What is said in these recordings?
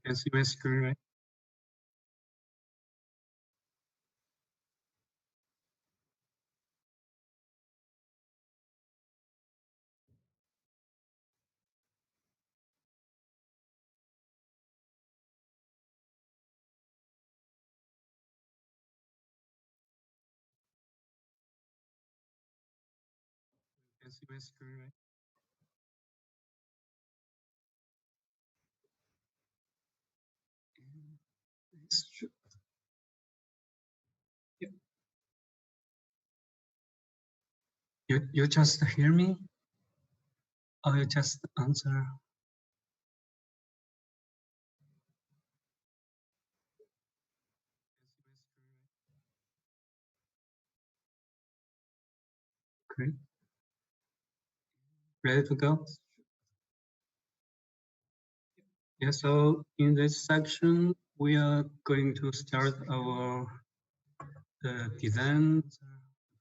can see my screen, right? Can see my screen, right? Yeah. You just hear me, or you just answer? Great. Ready to go? Yeah, so in this section, we are going to start our design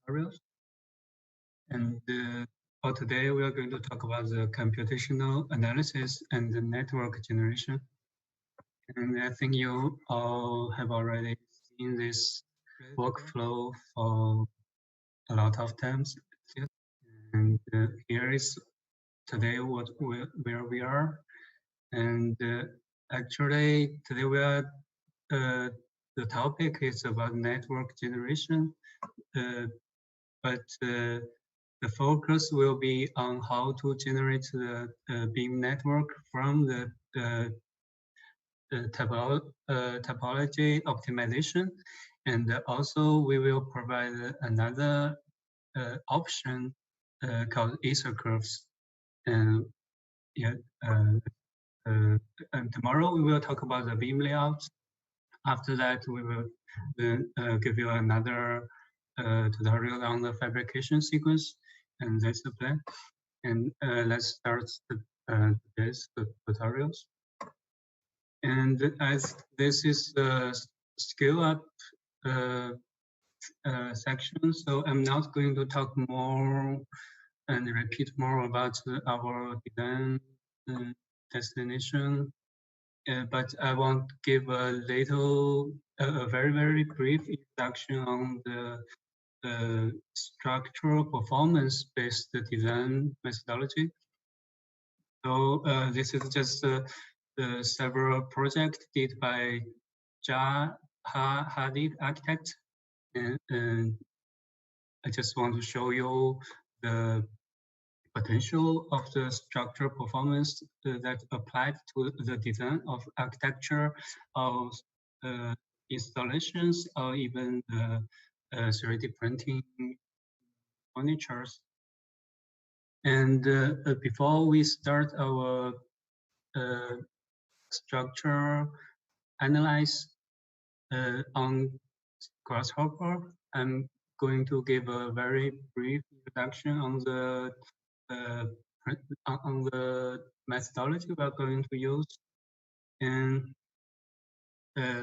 tutorials. And for today, we are going to talk about the computational analysis and the network generation. And I think you all have already seen this workflow for a lot of times. And here is today where we are. And actually, today we are the topic is about network generation, but the focus will be on how to generate the beam network from the topology optimization, and also we will provide another option called Ether curves. And yeah, and tomorrow we will talk about the beam layout. After that, we will give you another tutorial on the fabrication sequence, and that's the plan. And let's start today's tutorials. And as this is the scale up section, so I'm not going to talk more and repeat more about our design destination. But I want to give a little, a very brief introduction on the structural performance-based design methodology. So this is just several projects did by Hadid architect, and I just want to show you the potential of the structural performance that applied to the design of architecture, of installations, or even 3D printing furnitures. And before we start our structure analyze on Grasshopper, I'm going to give a very brief introduction on the methodology we are going to use. And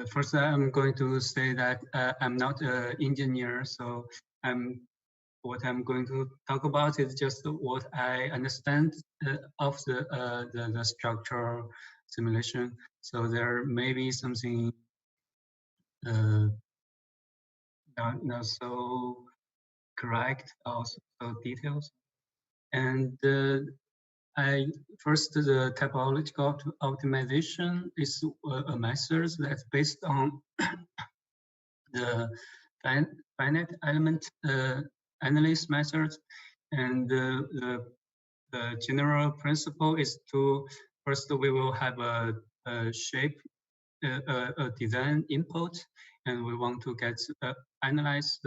first, I'm going to say that I'm not an engineer, so what I'm going to talk about is just what I understand of the structure simulation. So there may be something not so correct or so details. And first, the typological optimization is a method that's based on the finite element analysis method. And the general principle is to first we will have a shape, a design input, and we want to get analyze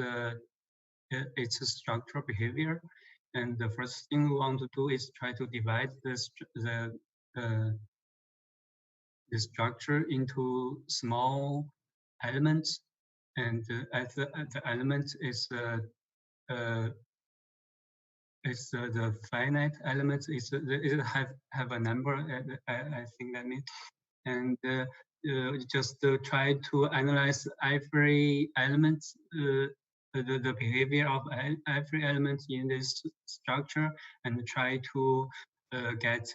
its structural behavior. And the first thing we want to do is try to divide the structure into small elements, and as the element is the finite element, it have a number. I think that means, and just try to analyze every element. The behavior of every element in this structure, and try to get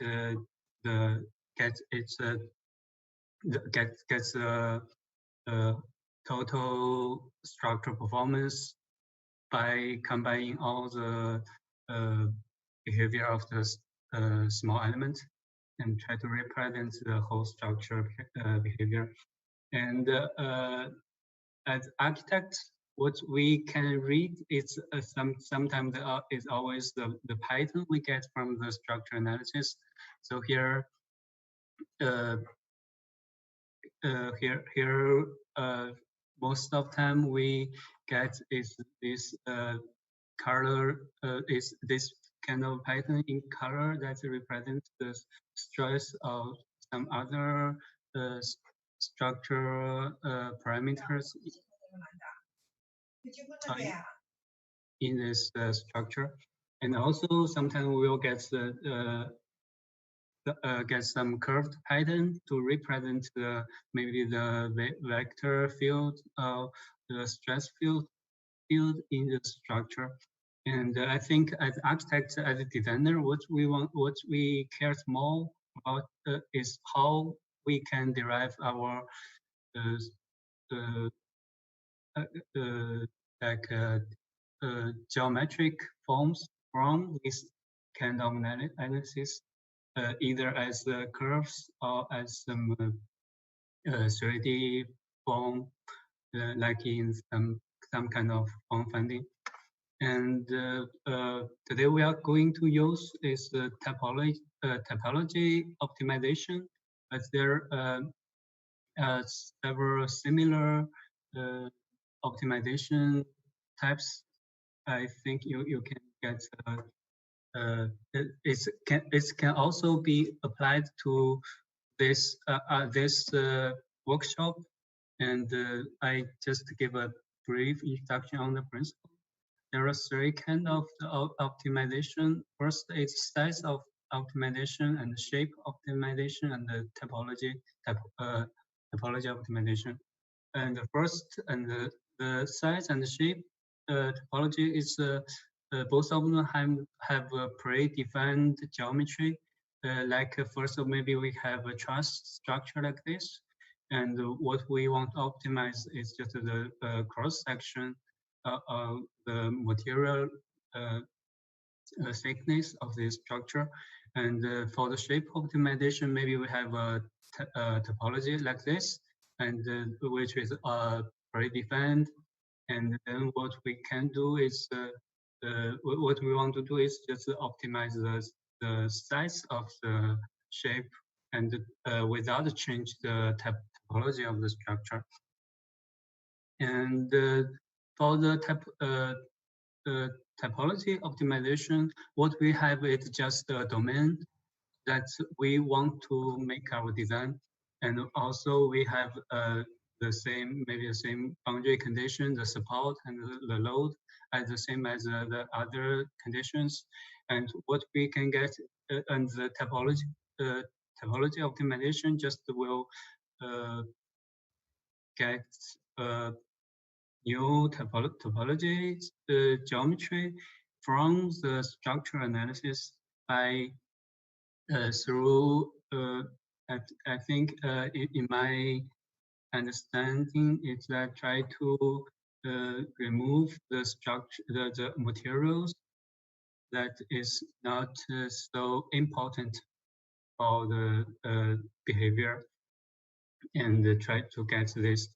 its gets total structural performance by combining all the behavior of the small element and try to represent the whole structure behavior. And as architects, what we can read is sometimes is always the pattern we get from the structure analysis. So here, uh, here, most of time we get is this color is this kind of pattern in color that represents the stress of some other structural parameters in this structure. And also sometimes we will get get some curved pattern to represent maybe the vector field or the stress field in the structure. And I think as architects, as a designer, what we care more about is how we can derive our uh, uh, uh, like geometric forms from this kind of analysis, either as curves or as some 3D form, like in some kind of form finding. And today we are going to use is topology optimization, as there are several similar optimization types. I think you can get it can also be applied to this workshop, and I just give a brief introduction on the principle. There are three kinds of optimization. First is size of optimization and shape optimization and the topology optimization. And the first and the size and the shape topology is both of them have a predefined geometry. Like first, maybe we have a truss structure like this, and what we want to optimize is just the cross section of the material thickness of this structure. And for the shape optimization, maybe we have a topology like this, and which is predefined. And then what we can do is, what we want to do is just optimize the size of the shape and without change the topology of the structure. And for the topology optimization, what we have is just a domain that we want to make our design. And also we have maybe the same boundary condition, the support and the load as the same as the other conditions. And what we can get and the topology optimization just will get new topology geometry from the structural analysis by through I think in my understanding is that try to remove the structure the materials that is not so important for the behavior, and try to get this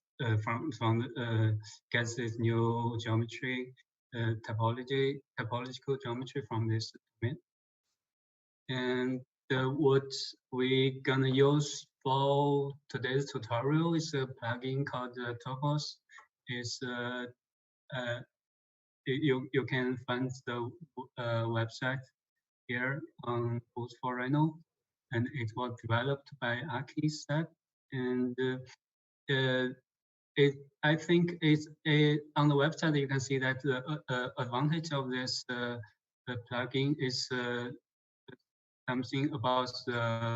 get this new geometry topological geometry from this domain. And what we gonna use for today's tutorial is a plugin called Topos. Is you can find the website here on Tools for Rhino, and it was developed by Archiset. And I think it's on the website you can see that the advantage of this plugin is something about the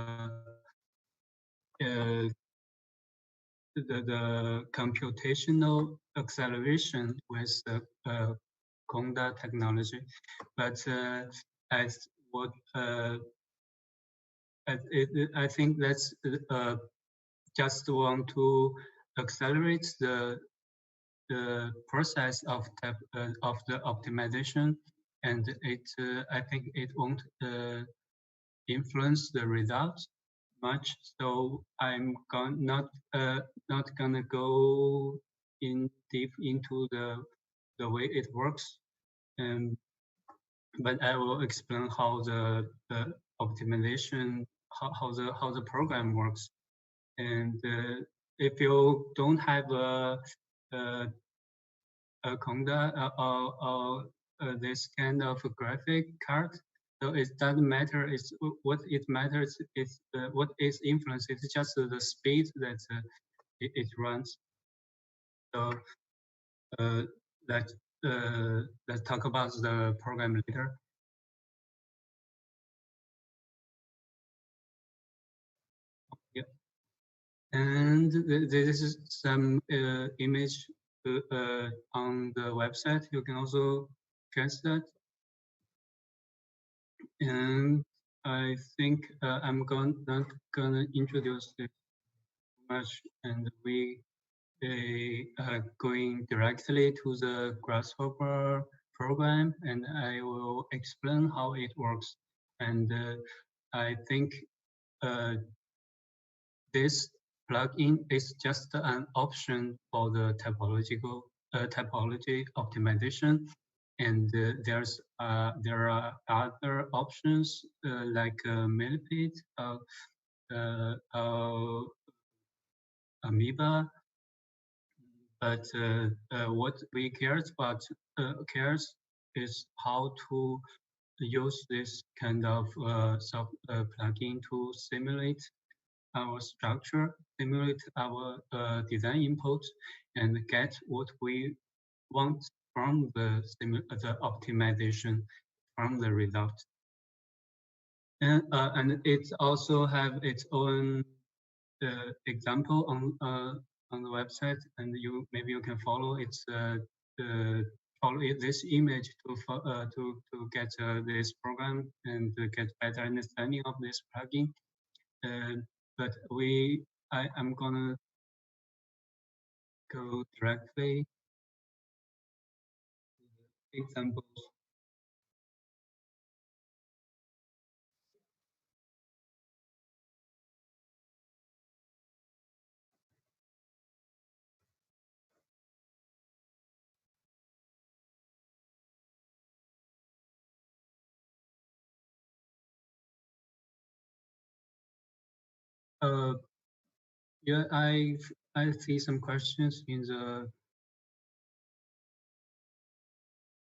computational acceleration with Conda technology, but as what I think that's just want to accelerate the process of the optimization, and I think it won't influence the results much. So I'm not gonna go in deep into the way it works, and but I will explain how the optimization how the program works. And if you don't have a, a conda this kind of graphic card, so it doesn't matter. It's what it matters is what is influence. It's just the speed that it runs. So uh, let let's talk about the program later. Yeah. And this is some image on the website. You can also catch that. And I think not gonna introduce it much, and we going directly to the Grasshopper program, and I will explain how it works. And I think uh, this plugin is just an option for the topology optimization. And there are other options like Millipede, Amoeba, but what we cares is how to use this kind of plugin to simulate our structure, simulate our design input, and get what we want from the optimization from the result. And it also have its own example on the website, and maybe you can follow its follow this image to get this program and to get better understanding of this plugin. But I'm gonna go directly to the examples. Uh, yeah, I see some questions in the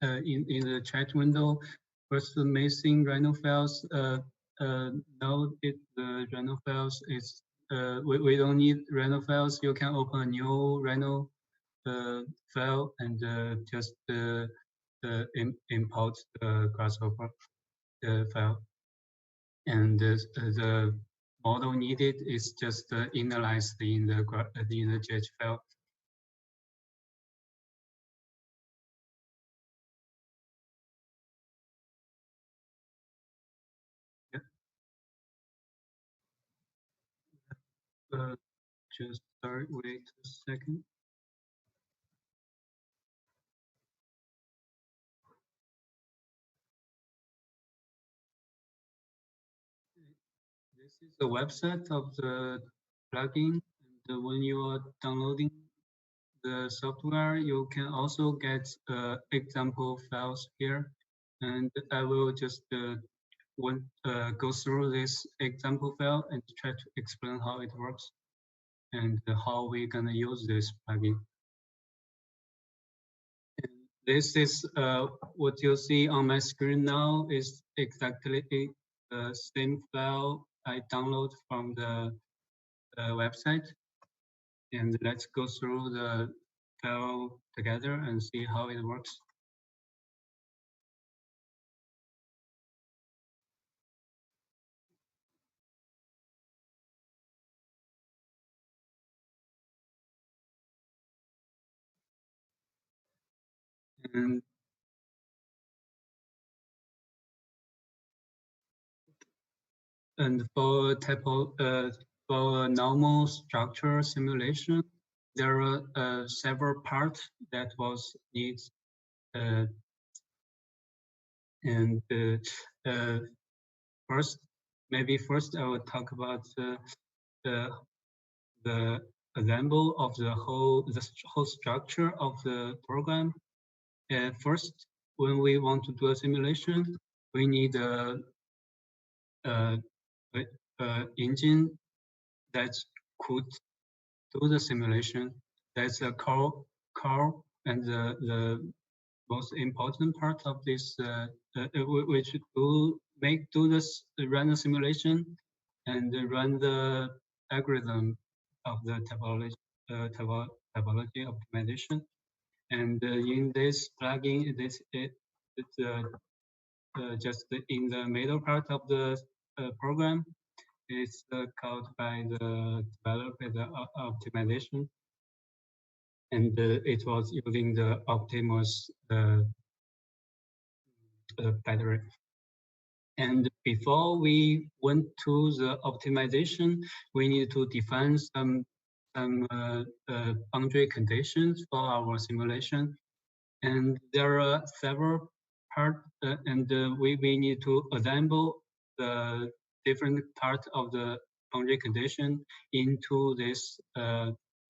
in the chat window. First, the missing Rhino files. No, the Rhino files is we don't need Rhino files. You can open a new Rhino file and just import the Grasshopper file. And the model needed is just initialized in the GH file. Uh, just sorry, wait a second. This is the website of the plugin. And when you are downloading the software, you can also get example files here. And I will just go through this example file and try to explain how it works and how we're gonna use this plugin. And this is what you see on my screen now is exactly the same file I download from the website. And let's go through the file together and see how it works. And for for a normal structure simulation, there are several parts that was needs, and first, I will talk about the the example of the whole structure of the program. First, when we want to do a simulation, we need a, engine that could do the simulation. That's the core and the most important part of this, which do this run the simulation and run the algorithm of the topology optimization. And in this plugin, it's just in the middle part of the program. It's called by the developer the optimization, and it was using the Optimus battery. And before we went to the optimization, we need to define some boundary conditions for our simulation. And there are several parts, and we need to assemble the different parts of the boundary condition into this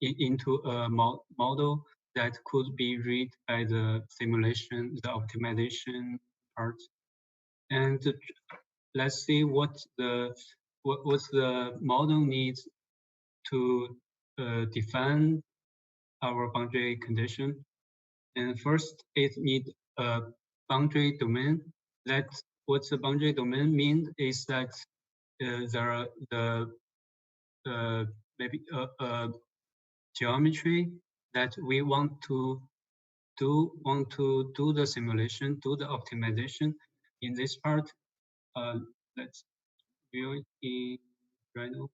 into a model that could be read by the simulation, the optimization part. And let's see what the model needs to define our boundary condition. And first, it needs a boundary domain. What the boundary domain means is that there are maybe a geometry that we want to do the simulation, do the optimization. In this part, let's view it in Rhino.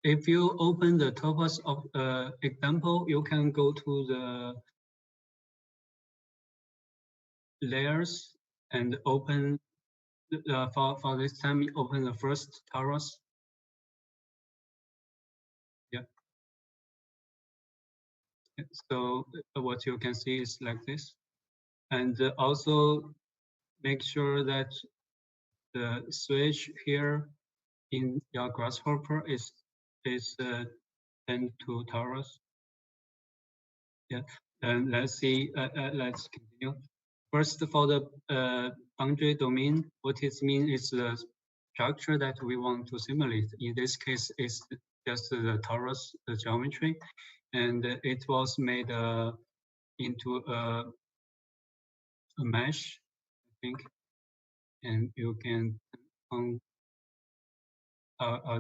If you open the Topos of example, you can go to the layers and open for this time. You open the first torus. Yeah. So what you can see is like this, and also make sure that the switch here in your Grasshopper is 10 to torus. Yeah, and let's see. Let's continue. First, for the boundary domain, what it means is the structure that we want to simulate. In this case, it's just the torus geometry, and it was made into a mesh, I think, and you can on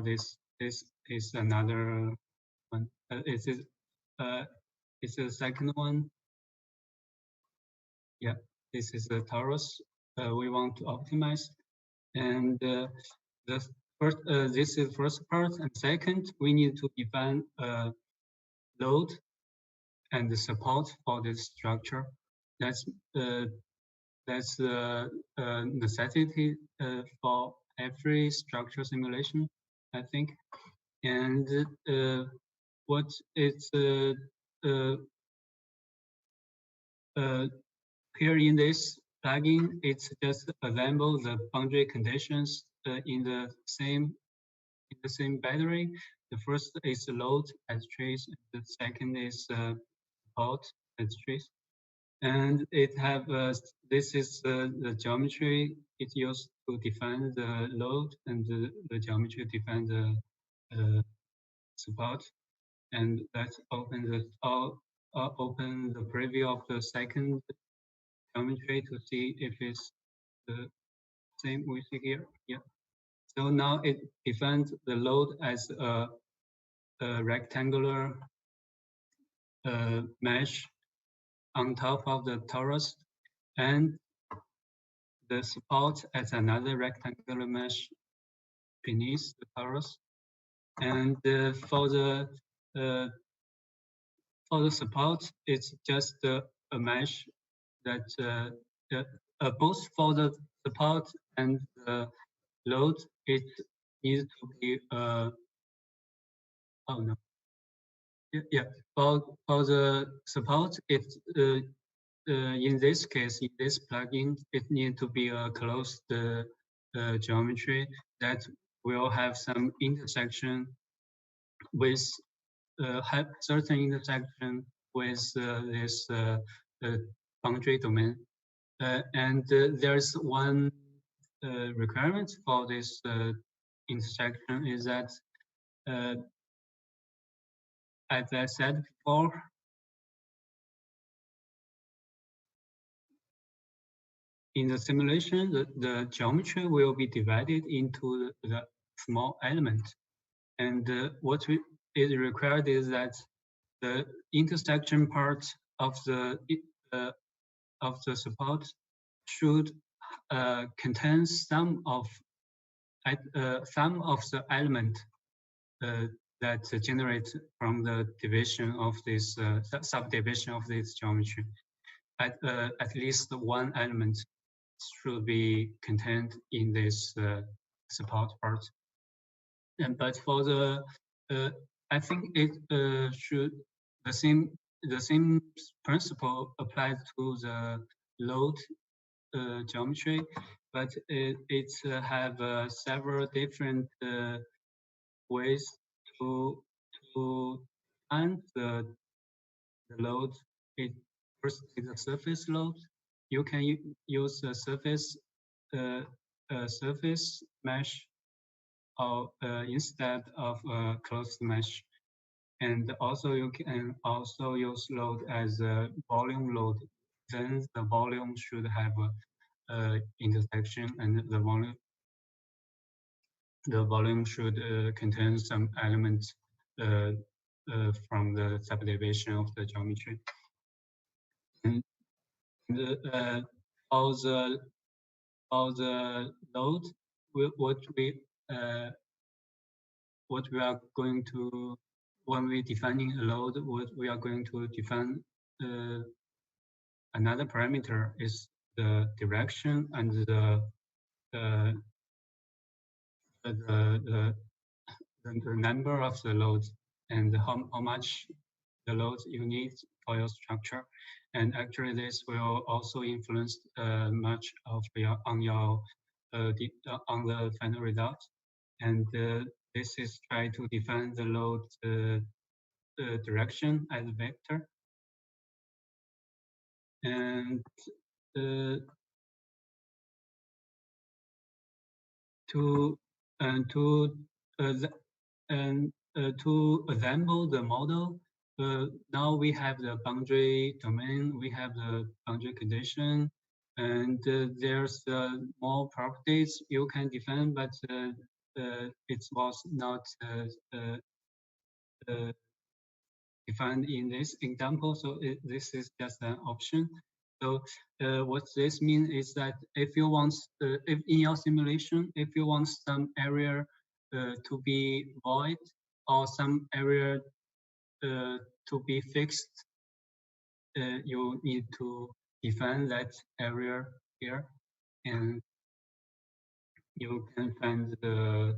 this is another one. It's the second one. Yeah, this is the torus we want to optimize, and the first this is first part, and second we need to define a load and the support for this structure. That's the necessity for every structure simulation, I think. And what it's here in this plugin, it's just assemble the boundary conditions in the same battery. The first is the load as trace. The second is support as trace. And it have this is the geometry it used to define the load, and the geometry define the support. And let's open the preview of the second geometry to see if it's the same we see here. Yeah. So now it defines the load as a rectangular mesh on top of the torus, and the support as another rectangular mesh beneath the torus. And for the support, it's just a mesh that both for the support and the load, it needs to be oh no, yeah. For the support, it in this case, in this plugin, it needs to be a closed geometry that will have some intersection with have certain intersection with this boundary domain. And there's one requirement for this intersection is that, as I said before, in the simulation, the geometry will be divided into the small element. And what is required is that the intersection part of the support should contain some of the element that generate from the division of this subdivision of this geometry. At least one element should be contained in this support part. But for the, I think it should the same principle applies to the load geometry, but it have several different ways to find the load. It first is a surface load. You can use a surface mesh or instead of a closed mesh. And also you can also use load as a volume load. Then the volume should have a intersection, and the volume should contain some elements from the subdivision of the geometry. And all the load, what we are going to, when we defining a load, what we are going to define another parameter is the direction and the number of the loads and how much the loads you need for your structure. And actually this will also influence much of on the final result. And this is try to define the load direction as a vector. And to assemble the model, now we have the boundary domain, we have the boundary condition, and there's more properties you can define, but it was not defined in this example, so this is just an option. So what this means is that if you want, if in your simulation, if you want some area to be void or some area to be fixed, you need to define that area here, and you can find the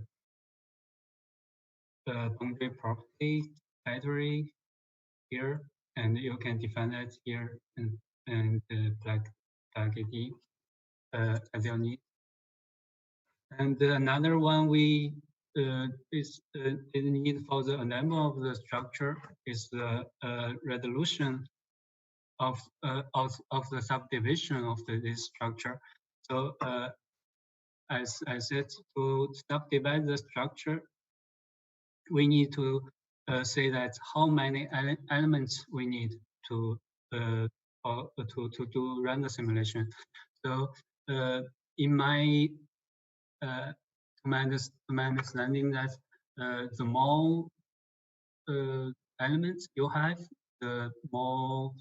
boundary property battery here, and you can define that here and plug it in as you need. And another one we is need for the enamel of the structure is the resolution of the subdivision of this structure. So as I said, to subdivide the structure, we need to say that how many elements we need to run the simulation. So in my understanding that the more elements you have, the more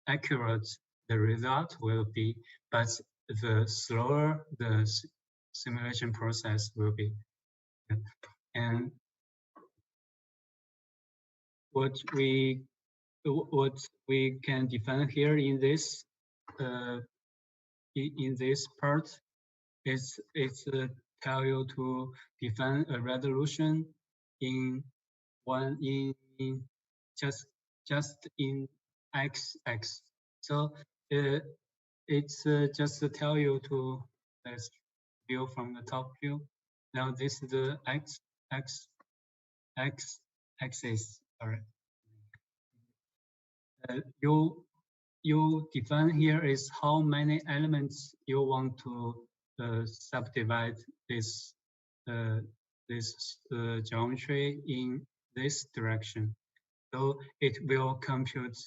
accurate the result will be, but the slower the simulation process will be. And what we can define here in this part it's tell you to define a resolution in just in x. So it's just to tell you to let's view from the top view. Now this is the x axis. Sorry. You define here is how many elements you want to subdivide this geometry in this direction. So it will compute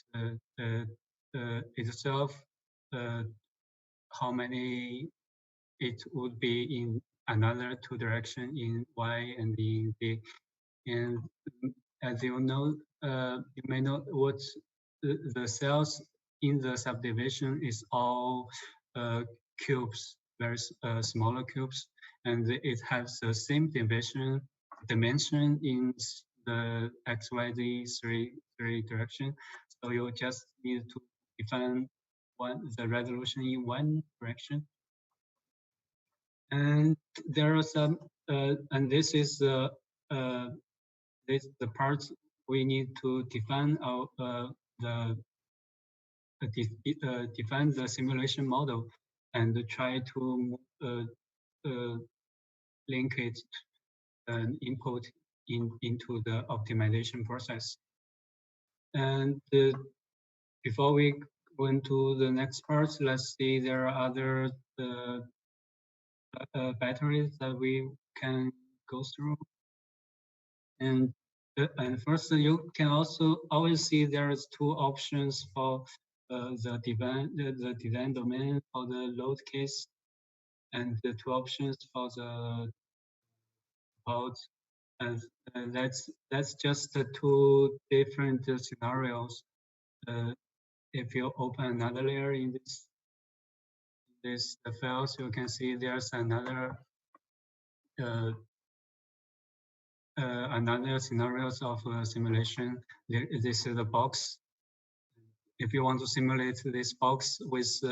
itself how many it would be in another two direction in y and in z. And as you know, you may know what the cells in the subdivision is all cubes, very smaller cubes, and it has the same dimension in the x, y, z three direction. So you just need to define the resolution in one direction. And there are some, and this is the parts we need to define define the simulation model and try to link it and input into the optimization process. And before we go into the next part, let's see there are other batteries that we can go through. And first, you can also always see there's two options for the design domain for the load case, and the two options for the about. And that's just the two different scenarios. If you open another layer in this files, you can see there's another another scenarios of simulation. This is the box. If you want to simulate this box with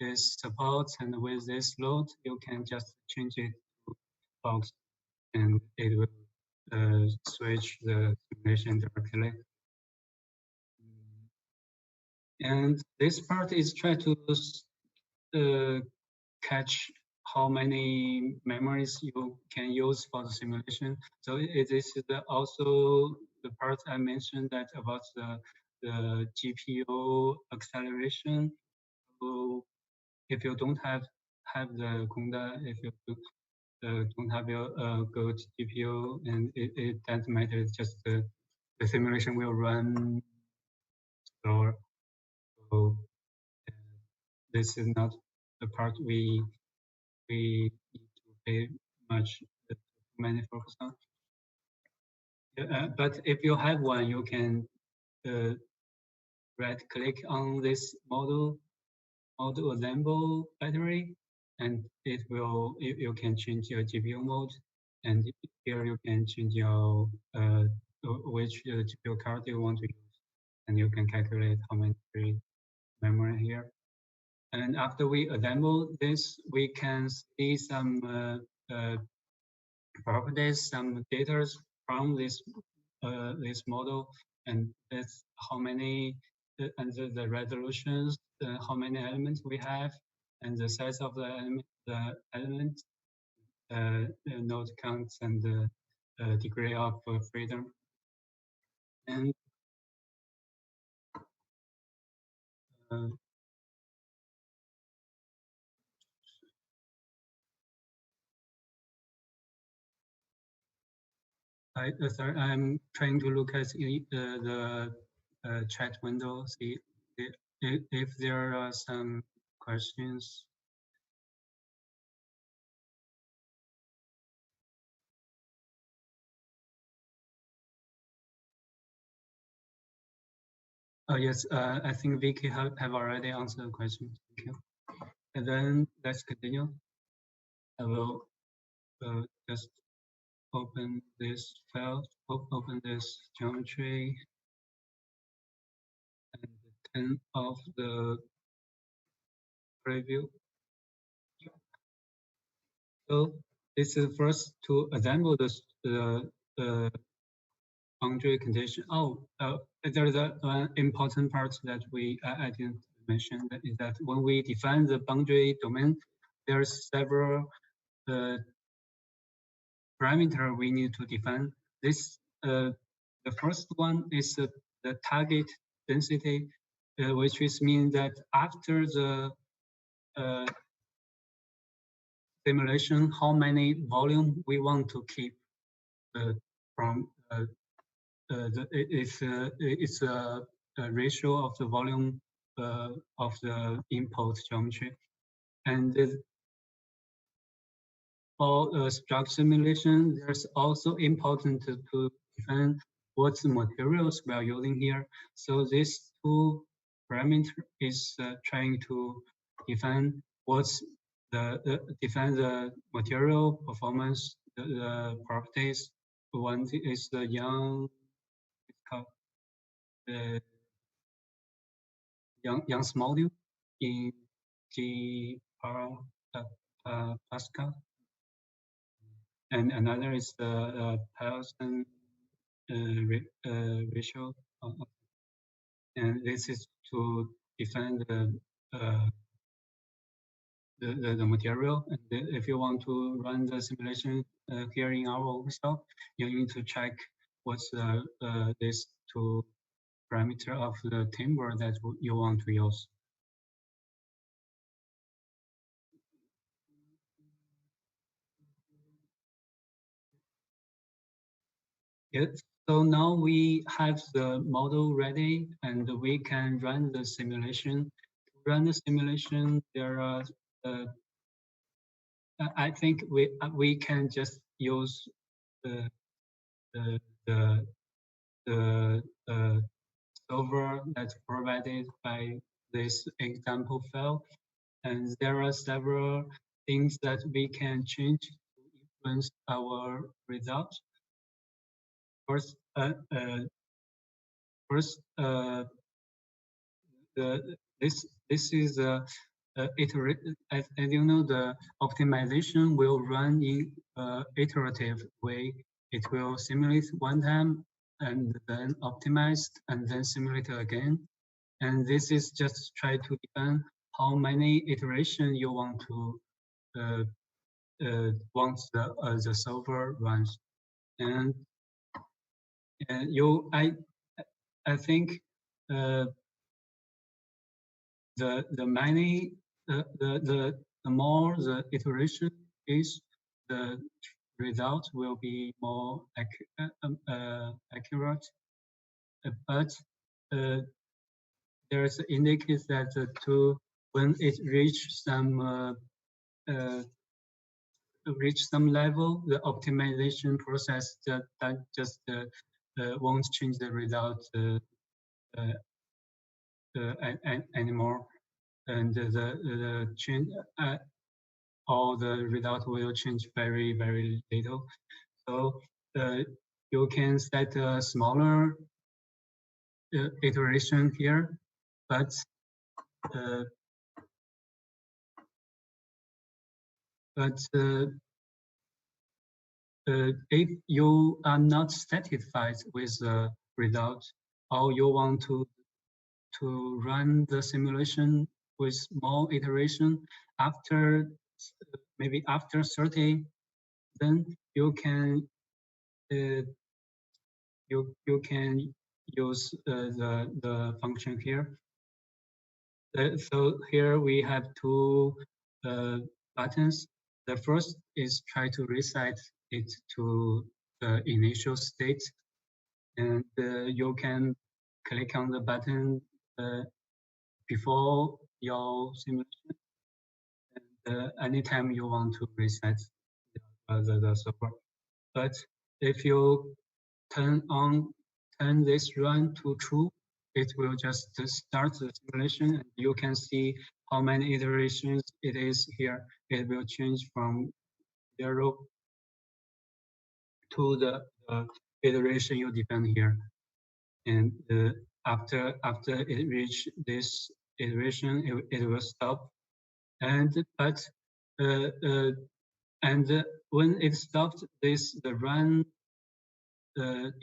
this support and with this load, you can just change it to box, and it will switch the simulation directly. And this part is try to catch how many memories you can use for the simulation. So this is also the part I mentioned that about the GPU acceleration. So if you don't have the Conda, if you don't have your good GPU, and it doesn't matter, it's just the simulation will run slower. So this is not the part we need to pay much many focus on. But if you have one, you can right click on this model assemble battery, and it will you can change your GPU mode, and here you can change your which GPU card you want to use, and you can calculate how many memory here. And after we assemble this, we can see some properties, some data from this model, and that's how many and the resolutions, how many elements we have, and the size of the element, node counts, and the degree of freedom. And sorry, I'm trying to look at the chat window, see if there are some questions. Oh yes, I think Vicky have already answered the question. Thank you. And then let's continue. I will just open this file, open this geometry, and turn off the preview. So this is first to assemble the boundary condition. There's an important part that I didn't mention, that is that when we define the boundary domain, there's several parameter we need to define. This the first one is the target density, which is mean that after the uh, simulation, how many volume we want to keep from it's a ratio of the volume of the input geometry, and for structure simulation, there's also important to define what materials we are using here. So these two parameter is trying to define what's define the material performance, the properties. One is the Young, it's called the Young's module in G Pascal, and another is the Pearson ratio, and this is to define uh, the material. And if you want to run the simulation here in our workshop, you need to check what's this two parameter of the timber that you want to use. Yes. So now we have the model ready and we can run the simulation. To run the simulation, there are, I think we can just use the, the, the, the solver that's provided by this example file. And there are several things that we can change to influence our results. First, first this is as you know, the optimization will run in iterative way. It will simulate one time and then optimize and then simulate again. And this is just try to define how many iterations you want to once the solver runs. And I think the many the more the iteration is, the result will be more accurate. But there's indicates that to when it reach some level, the optimization process that just won't change the result anymore, and the change or the result will change very little. So you can set a smaller iteration here, but uh, but if you are not satisfied with the result, or you want to run the simulation with more iteration after maybe after 30, then you can you can use the function here. So here we have two buttons. The first is try to reset it to the initial state, and you can click on the button before your simulation, and anytime you want to reset the server. But if you turn this run to true, it will just start the simulation, and you can see how many iterations it is here. It will change from 0 to the iteration you define here. And after it reach this iteration, it will stop. And but And when it stops the run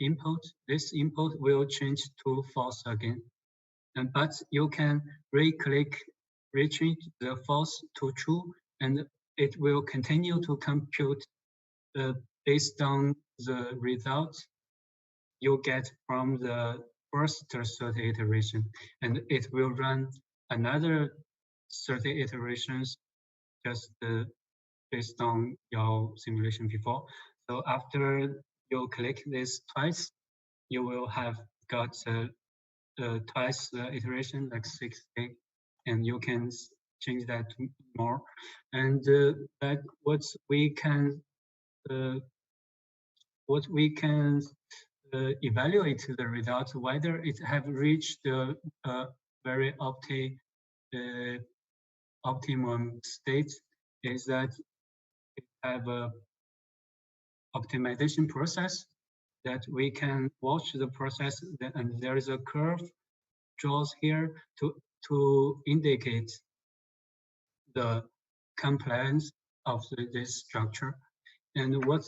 input, this input will change to false again. But you can retreat the false to true, and it will continue to compute based on the result you get from the first 30 iteration, and it will run another 30 iterations just based on your simulation before. So after you click this twice, you will have got twice the iteration, like 6 and you can change that to more. And that uh, what we can evaluate the results, whether it have reached the very optimum state, is that it have a optimization process that we can watch the process, and there is a curve draws here to indicate the compliance of this structure. And what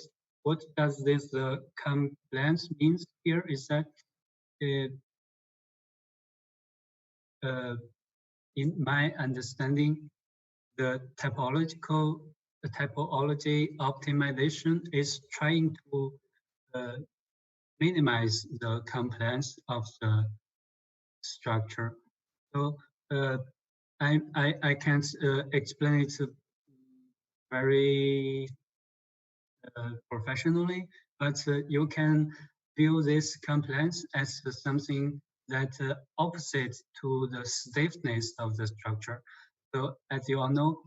does this compliance means here is that it, in my understanding, the typology optimization is trying to minimize the compliance of the structure. So I can't explain it very professionally, but you can view this compliance as something that opposite to the stiffness of the structure. So as you all know,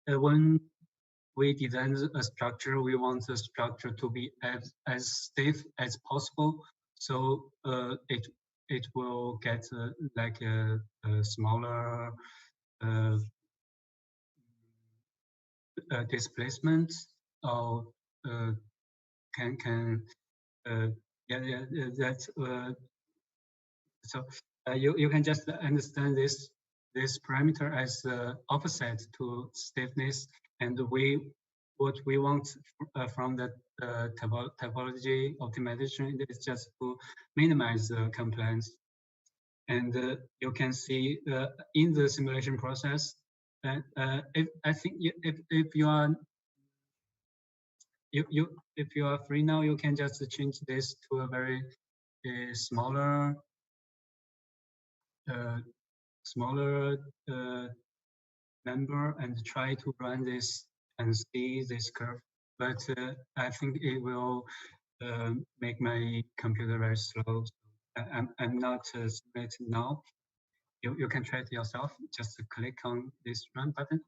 when we design a structure, we want the structure to be as stiff as possible. So it will get like a smaller uh, displacement, or can that's so you can just understand this parameter as opposite to stiffness, and what we want from the topology optimization is just to minimize the compliance. And you can see in the simulation process that if I think if you are if you are free now, you can just change this to a very smaller uh, smaller number and try to run this and see this curve. But I think it will make my computer very slow. I'm not simulating now. You can try it yourself. Just click on this run button.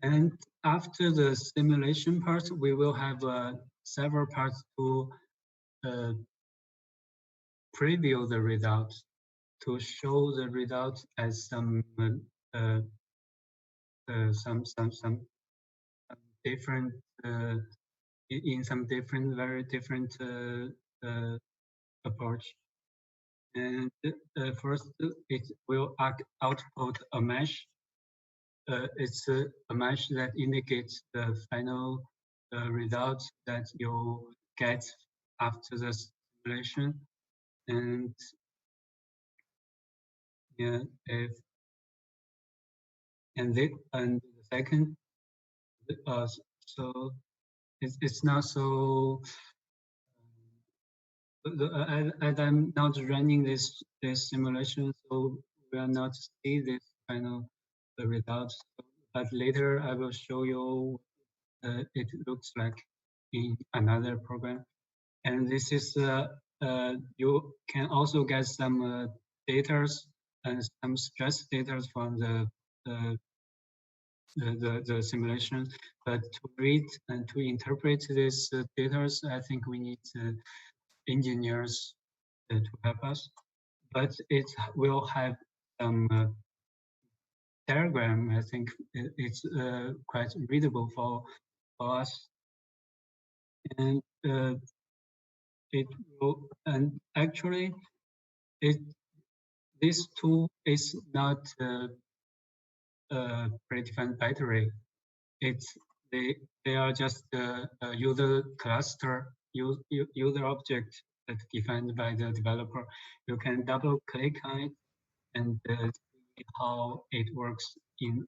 And after the simulation part, we will have several parts to uh, preview the results, to show the results as uh, some different in some different very different approach. And first, it will output a mesh. It's a mesh that indicates the final result that you get after the simulation. And yeah, if and the second, so it's not so. As I'm not running this simulation, so we will not see this final results. But later I will show you it looks like in another program. And this is you can also get some data and some stress data from uh, the simulation. But to read and to interpret this data, I think we need engineers to help us. But it will have some diagram. I think it's quite readable for us, and it will. And actually, it this tool is not a predefined battery. They are just a user cluster, user object that's defined by the developer. You can double click on it and see how it works in.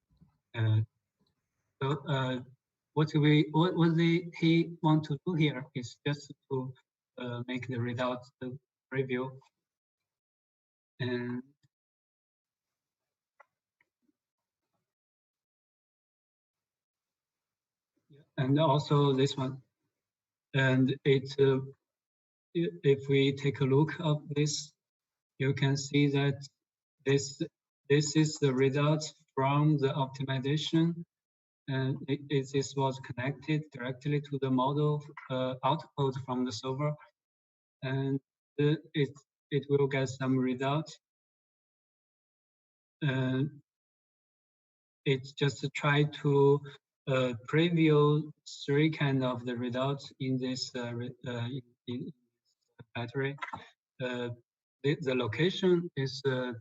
What he want to do here is just to make the results preview and also this one. And if we take a look of this, you can see that this is the result from the optimization, and this was connected directly to the model output from the server, and it will get some result. It just try to preview three kind of the results in this in battery. The location is the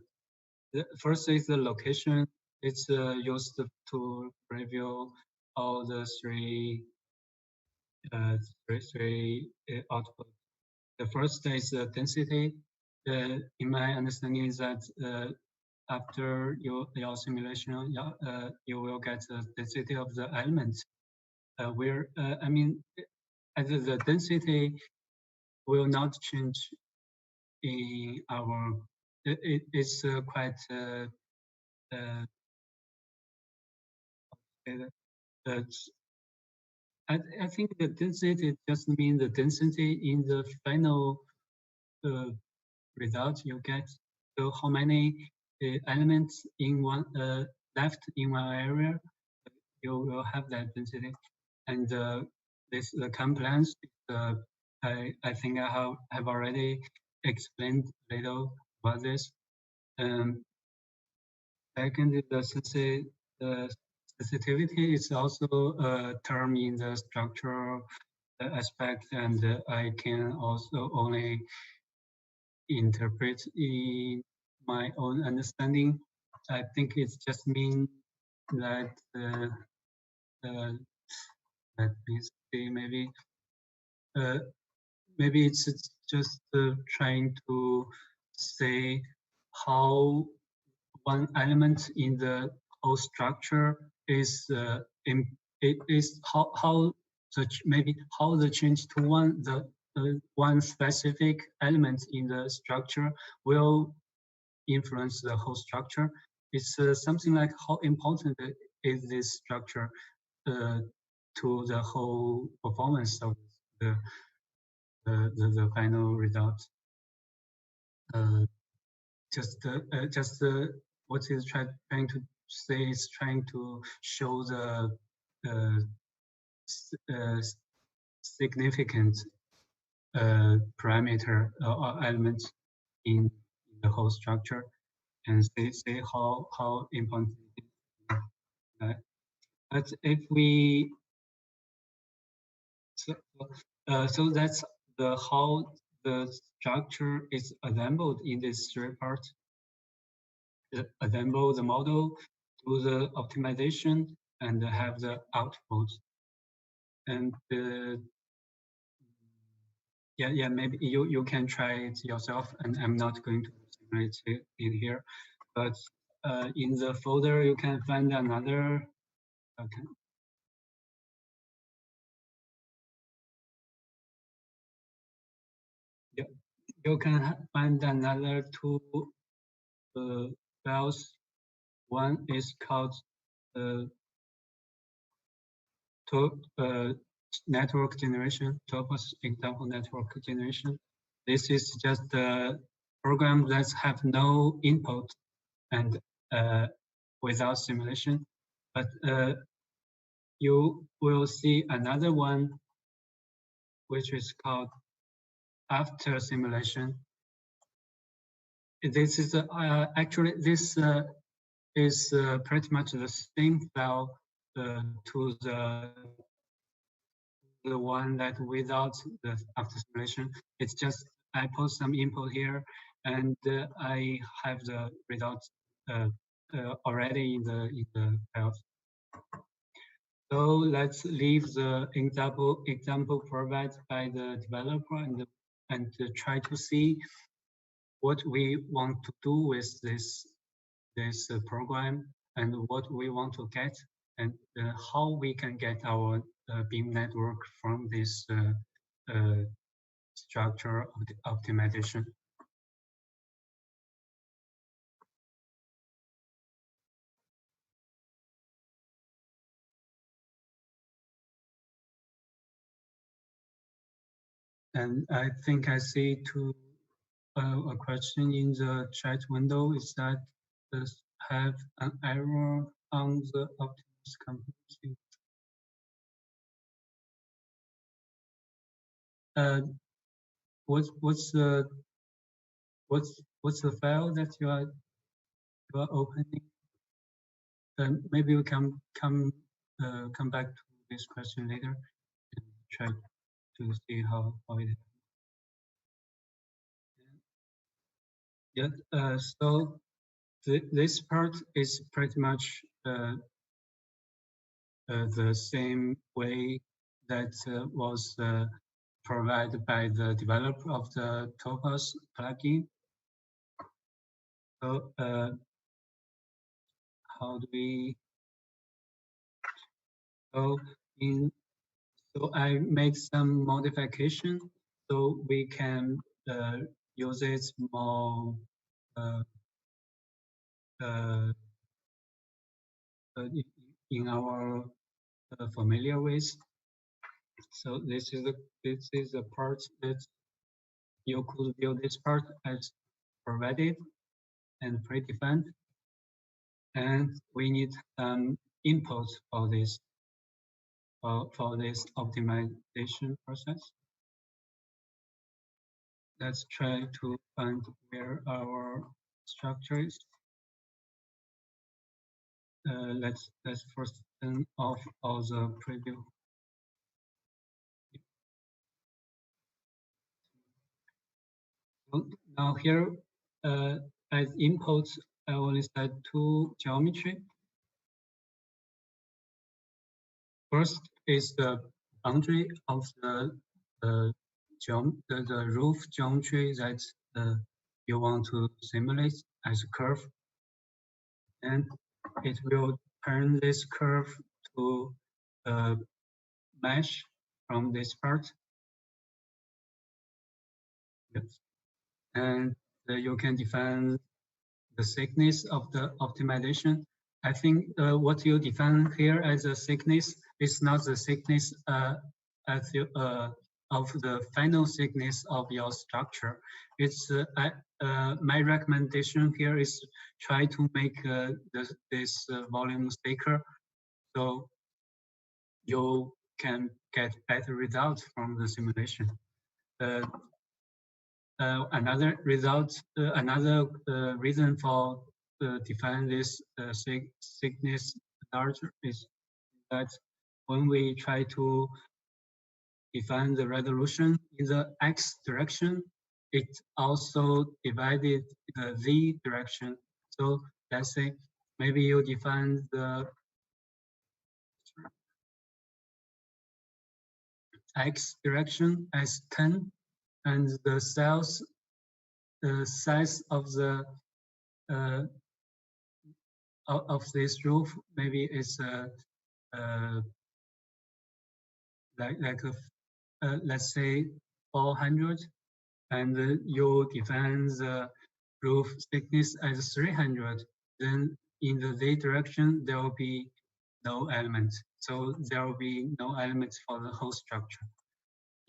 first is the location. It's used to preview all the three output. The first is the density. In my understanding is that after your simulation, you will get the density of the elements. I mean, the density will not change in our. It's quite. I think the density just means the density in the final result you get. So how many elements in one left in one area, you will have that density. And the compliance, I think I have already explained a little about this. Second, the sensitivity is also a term in the structural aspect, and I can also only interpret in my own understanding. I think it's just mean that let me see, maybe it's just trying to say how one element in the whole structure is it is how maybe how the change to one specific element in the structure will influence the whole structure. It's something like how important is this structure to the whole performance of the final result. Just what is trying to say is trying to show the significant parameter or element in the whole structure, and say how important it is. But if we so that's the how the structure is assembled in these three parts. Assemble the model, do the optimization, and have the output. And yeah, maybe you can try it yourself, and I'm not going to simulate it in here. But in the folder, you can find another. Okay. You can find another two files. One is called network generation, Topos example network generation. This is just a program that have no input and without simulation. But you will see another one, which is called after simulation. This is actually this is pretty much the same file to the one that without the after simulation. It's just I put some input here, and I have the results already in the files. So let's leave the example provided by the developer and try to see what we want to do with this program and what we want to get and how we can get our beam network from this structure of the optimization. And I think I see a question in the chat window is that does have an error on the Optimus computing? What's the file that you are opening? Maybe we can come back to this question later and try to see how it is. Yeah. So this part is pretty much the same way that was provided by the developer of the Topaz plugin. So how do we? So I make some modification so we can use it more in our familiar ways. So this is the part that you could build this part as provided and predefined, and we need some input for this optimization process. Let's try to find where our structure is. Let's first turn off all the preview. So now here, as inputs, I only set two geometry. First is the boundary of the roof geometry that you want to simulate as a curve, and it will turn this curve to a mesh from this part. Yes. And you can define the thickness of the optimization. I think what you define here as a thickness is not the thickness of the final thickness of your structure. It's my recommendation here is try to make this volume thicker, so you can get better results from the simulation. Another reason for define this thickness larger is that when we try to define the resolution in the x direction, it also divided the z direction. So let's say maybe you define the x direction as 10, and the cells size of the of this roof maybe is let's say 400, and you define the roof thickness as 300. Then in the z direction there will be no element, so there will be no elements for the whole structure.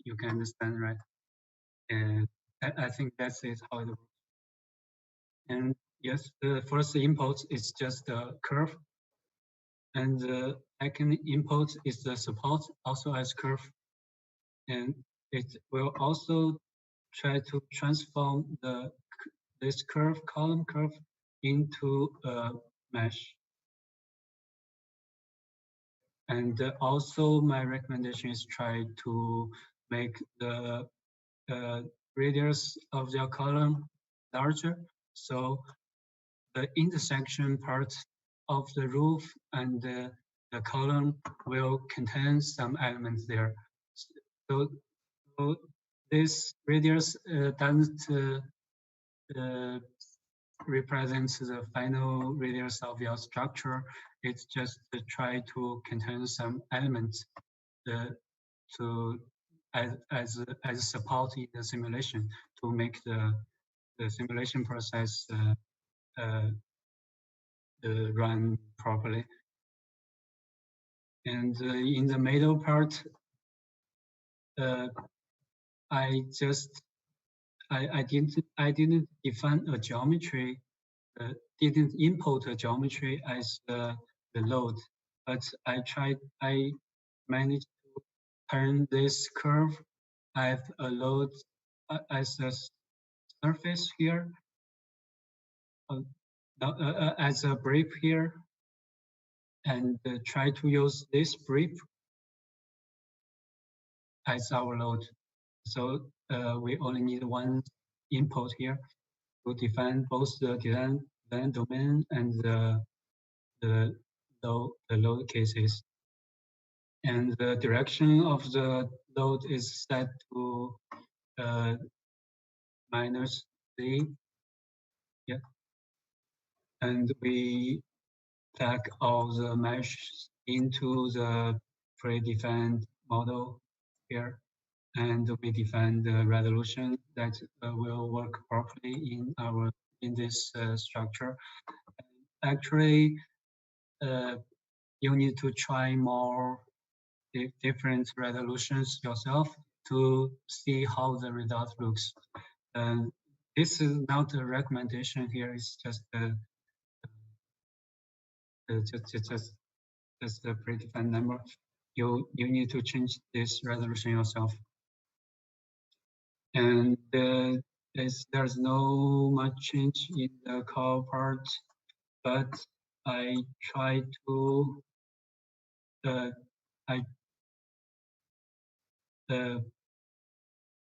You can understand, right? And I think that's it how it works. And yes, the first input is just a curve, and the second input is the support, also as curve, and it will also try to transform this column curve into a mesh. And also my recommendation is try to make the radius of your column larger. So the intersection part of the roof and the column will contain some elements there. So, so this radius doesn't represent the final radius of your structure. It's just to try to contain some elements to as support in the simulation to make the simulation process run properly. And in the middle part, I didn't define a geometry, didn't import a geometry as the load, but I managed to turn this curve as a load as a surface here, as a brief here, and try to use this brief as our load. So we only need one input here to define both the design domain and the load cases. And the direction of the load is set to -3. Yeah. And we tag all the meshes into the predefined model here. And we define the resolution that will work properly in this structure. Actually, you need to try more different resolutions yourself to see how the result looks. This is not a recommendation here. It's just a predefined number. You need to change this resolution yourself. And there's no much change in the core part, but I try to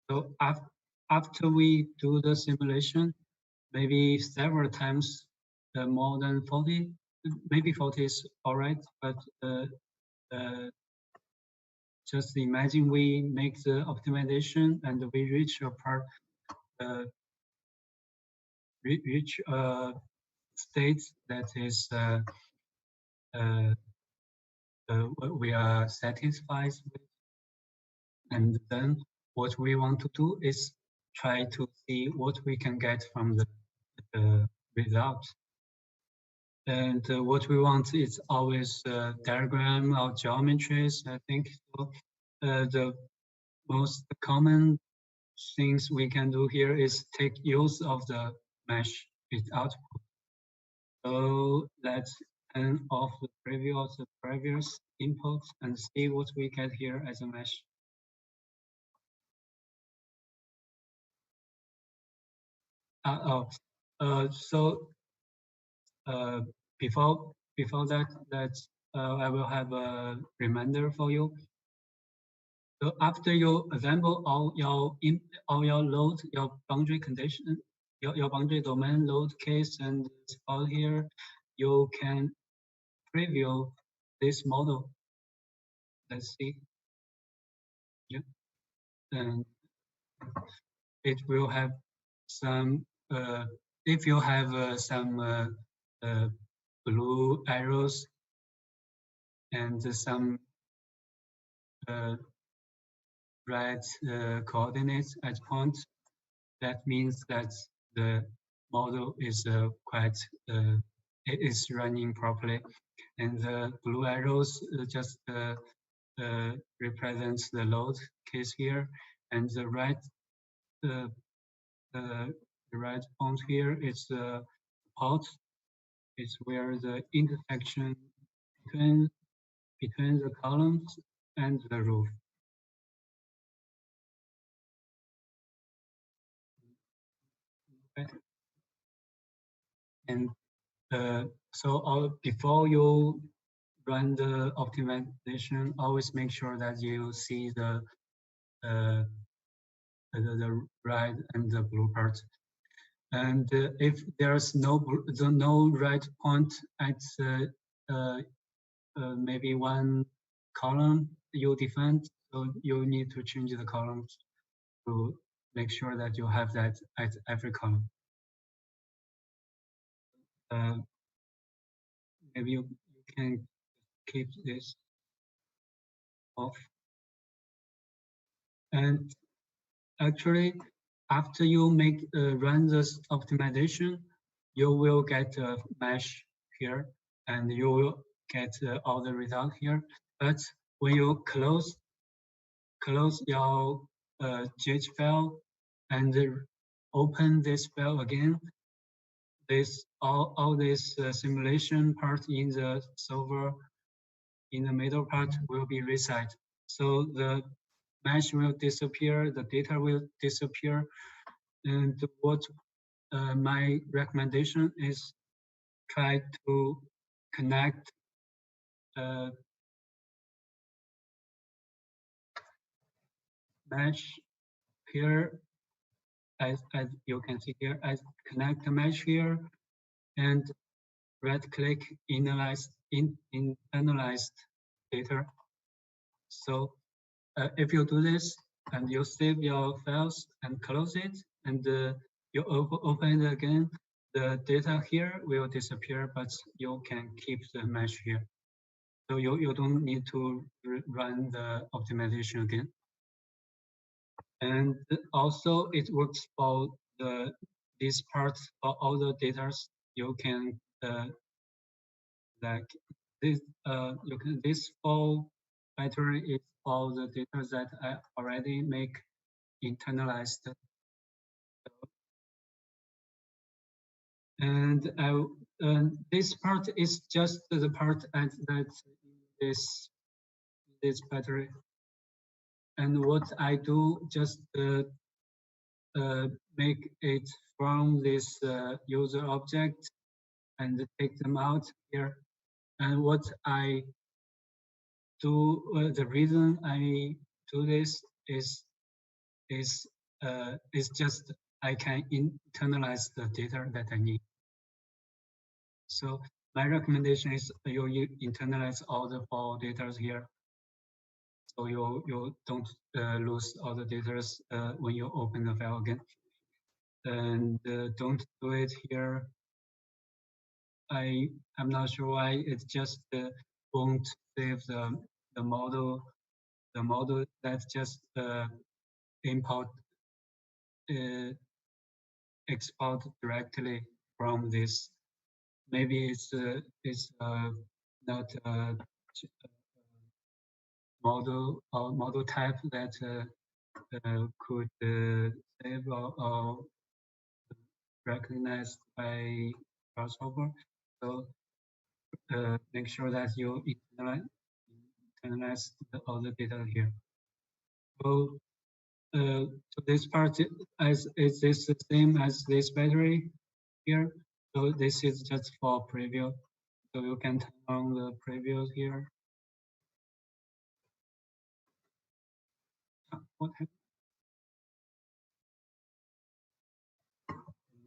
so after we do the simulation, maybe several times, more than 40, maybe 40 is all right, but just imagine we make the optimization and we reach a part, reach a state that is we are satisfied with, and then what we want to do is try to see what we can get from the result. And what we want is always a diagram or geometries, I think. So the most common things we can do here is take use of the mesh with output. So let's turn off the preview of the previous inputs and see what we get here as a mesh. So before that, I will have a reminder for you. So after you assemble all your load, your boundary condition, your boundary domain load case and all here, you can preview this model. Let's see. Yeah, and it will have some. If you have some blue arrows and some red coordinates at points, that means that the model is quite it is running properly, and the blue arrows just represents the load case here, and the right point here is the port. It's where the intersection between the columns and the roof. Okay. And so before you run the optimization, always make sure that you see the red and the blue part. And if there's no right point at maybe one column you define, so you need to change the columns to make sure that you have that at every column. Maybe you can keep this off. And actually, after you run this optimization, you will get a mesh here, and you will get all the result here. But when you close your GH file and open this file again, all this simulation part in the solver in the middle part will be reset. So the mesh will disappear, the data will disappear, and what my recommendation is try to connect mesh here, as you can see here, I connect the mesh here and right-click internalize data. So if you do this and you save your files and close it, and you open it again, the data here will disappear, but you can keep the mesh here. So you don't need to run the optimization again. And also it works for these parts, for all the data you can like this this full battery is all the data that I already make internalized. And this part is just the part that this battery. And what I do just make it from this user object and take them out here. And what I do, the reason I do this is just I can internalize the data that I need. So my recommendation is you internalize all the file data here, so you don't lose all the data when you open the file again. And don't do it here. I'm not sure why it just won't save the model. The model that just import export directly from this. Maybe it's not a model or model type that could save or recognized by Grasshopper. So make sure that you internalize all the data here. So, so this part is this the same as this battery here? So this is just for preview. So you can turn on the preview here. What happened?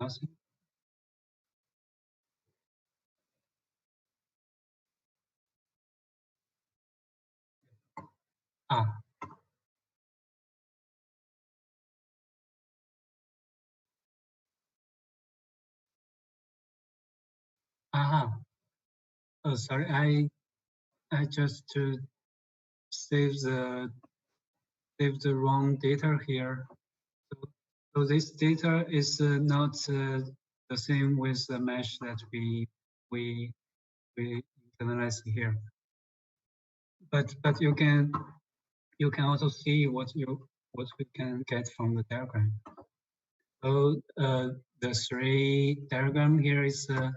Nothing. Ah. Aha. Oh, sorry. I just saved the wrong data here. So this data is not the same with the mesh that we internalize here. But you can also see what we can get from the diagram. So the three diagram here is the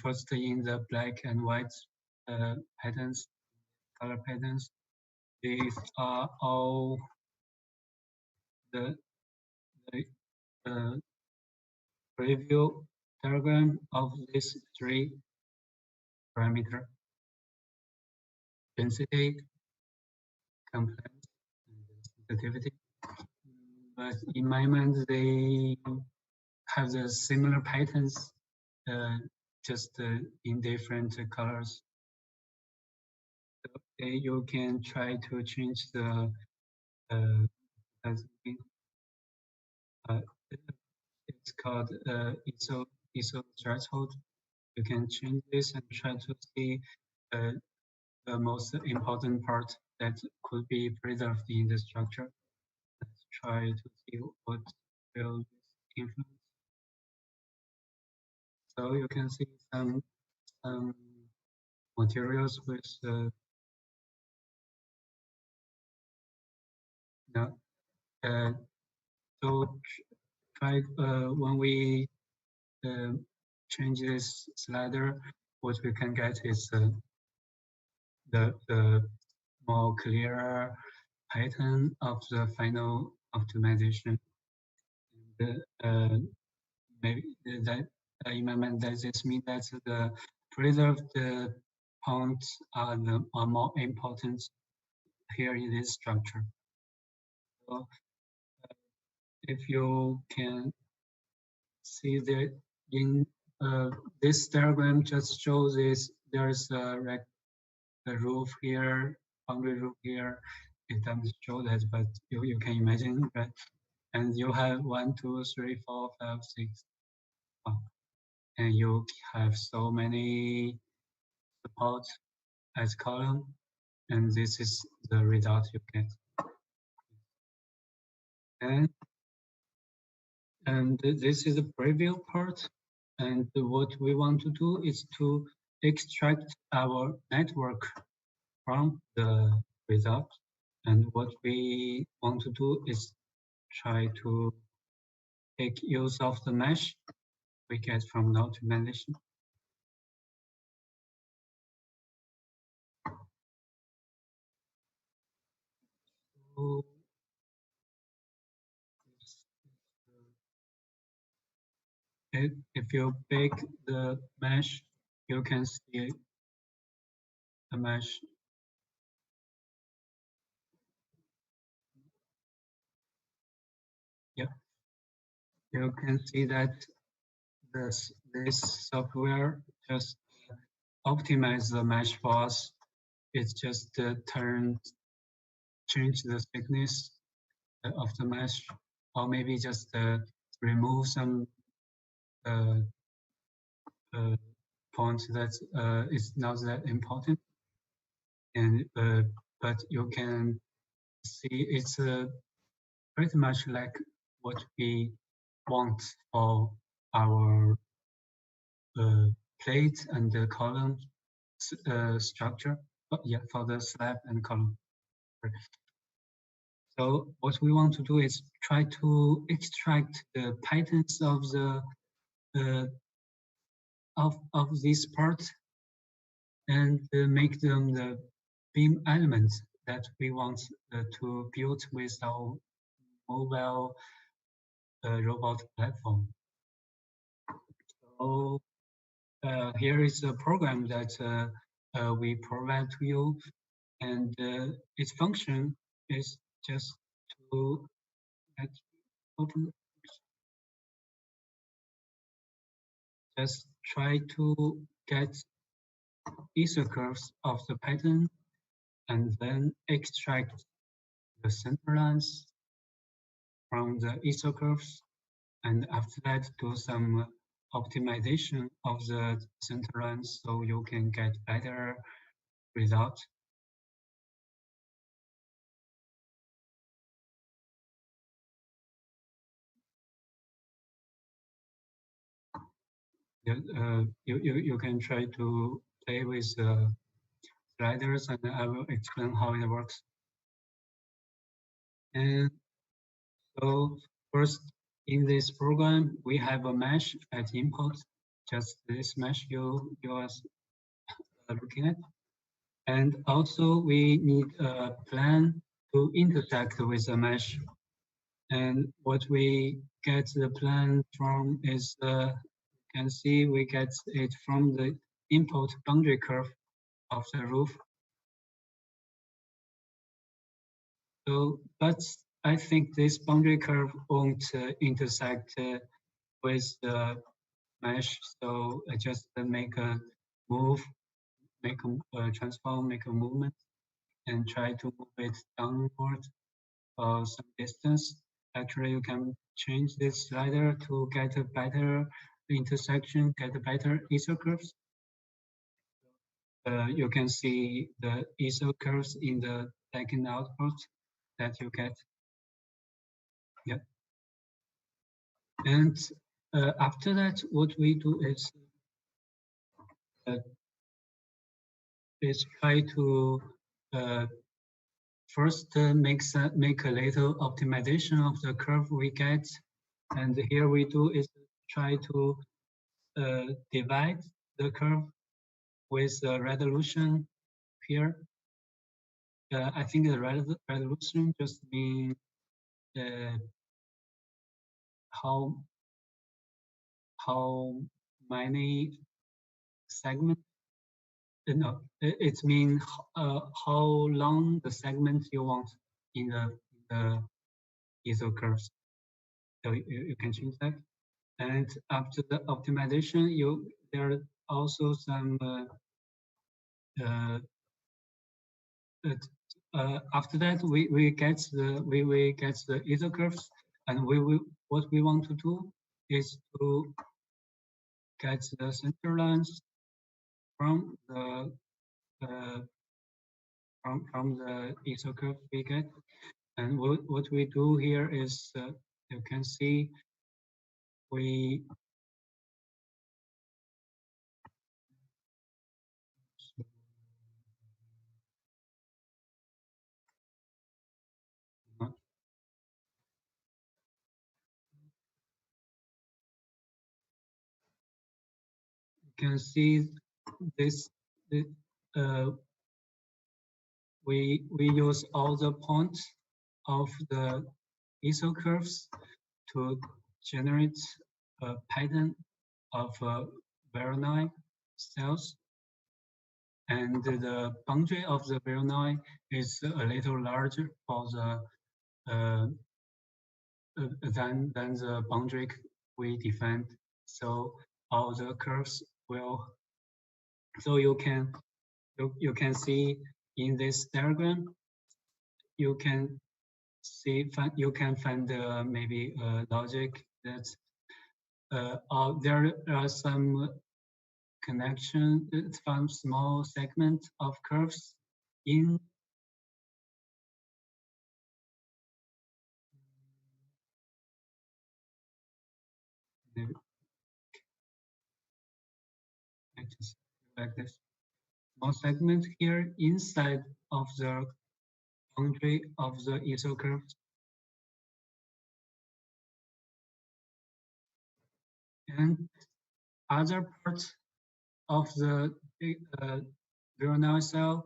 first in the black and white patterns, color patterns. These are all the preview diagram of these three parameter: density, compliance, and sensitivity. but in my mind, they have the similar patterns, just in different colors. So you can try to change the uh, it's called ISO threshold. You can change this and try to see the most important part that could be preserved in the structure. Let's try to see what will influence. So you can see some materials with no, so try when we change this slider, what we can get is the more clearer pattern of the final optimization. And, maybe that in my mind, does this mean that the preserved points are more important here in this structure? So if you can see that in this diagram just shows this, there's a roof here, boundary roof here. It doesn't show that, but you can imagine, right? And you have 1, 2, 3, 4, 5, 6, and you have so many supports as column, and this is the result you get. And this is the preview part. And what we want to do is to extract our network from the result. And what we want to do is try to take use of the mesh we get from the optimization. So if you pick the mesh, you can see the mesh. Yeah, you can see that this software just optimize the mesh for us. It's just change the thickness of the mesh, or maybe just remove some points that is not that important. And but you can see it's pretty much like what we want for our plate and the column structure. But yeah, for the slab and column. So what we want to do is try to extract the patterns of the of this part and make them the beam elements that we want to build with our mobile robot platform. So here is a program that we provide to you, and its function is just to open, just try to get isocurves of the pattern and then extract the center lines from the isocurves, and after that do some optimization of the center lines so you can get better result. You can try to play with sliders, and I will explain how it works. And so first, in this program, we have a mesh at input, just this mesh you are looking at. And also we need a plan to intersect with the mesh. And what we get the plan from is, you can see we get it from the input boundary curve of the roof. So, but I think this boundary curve won't intersect with the mesh, so I just make a move, make a transform, make a movement, and try to move it downward some distance. Actually, you can change this slider to get a better intersection, get a better ISO curves. You can see the ISO curves in the second output that you get. Yeah. And after that, what we do is try to first make a little optimization of the curve we get. And here we do is try to divide the curve with the resolution here. I think the resolution just means how many segments. No, it means how long the segment you want in the ISO curves. So you can change that. And after the optimization, there are also some after that we get the ISO curves, and what we want to do is to get the center lines from the from the ISO curve we get. And what we do here is you can see we can see this, we use all the points of the ISO curves to generate a pattern of Voronoi cells, and the boundary of the Voronoi is a little larger for the than the boundary we defined. So all the curves will. So you can see in this diagram, you can find maybe logic that there are some connection, some small segment of curves in like this small segment here inside of the boundary of the ISO curves. And other parts of the Voronoi cell,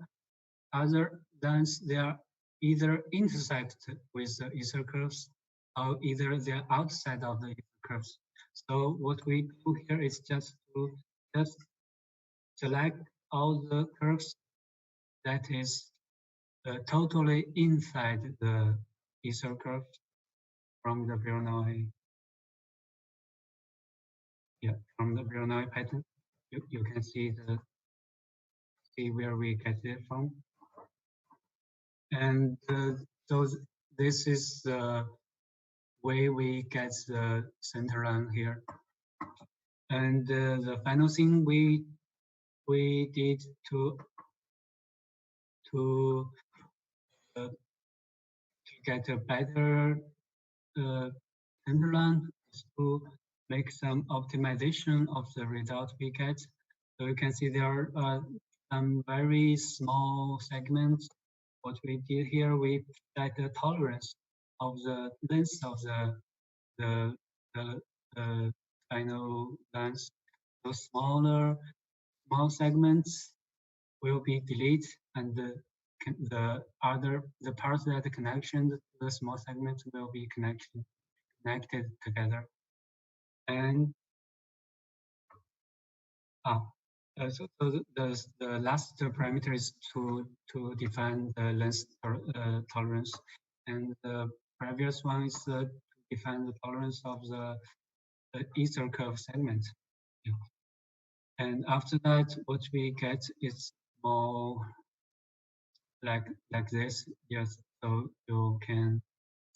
other lines, they are either intersect with the ISO curves or either they're outside of the ISO curves. So what we do here is just select all the curves that is totally inside the ISO curve from the Voronoi. Yeah, from the Voronoi pattern, you can see where we get it from. And so this is the way we get the center line here. And the final thing we did to get a better center line is to make some optimization of the result we get. So you can see there are some very small segments. What we did here, we set the tolerance of the length of the final lines. So small segments will be deleted, and the parts that connection to the small segments will be connected together. And so the last parameter is to define the length tolerance, and the previous one is to define the tolerance of the ether curve segment. Yeah. And after that, what we get is more like this. Yes, so you can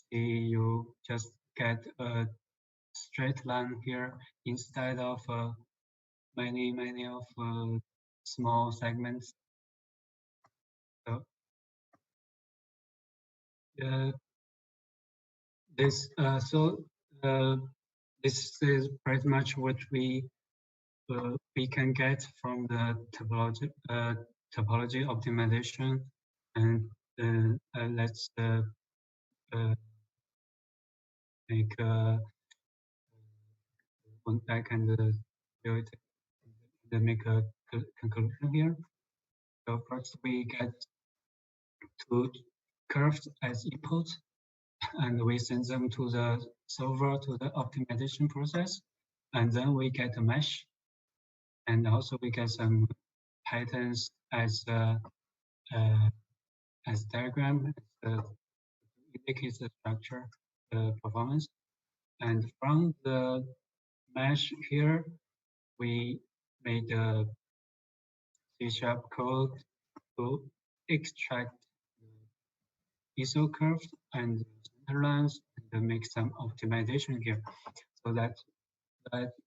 see you just get a straight line here instead of many of small segments. So this this is pretty much what we can get from the topology optimization, and let's make one back and do it and make a conclusion here. So first we get two curves as input, and we send them to the solver to the optimization process, and then we get a mesh, and also we get some patterns as diagram indicates the structure performance, and from the mesh here we made a C# code to extract ISO curves and center lines and make some optimization here. So that's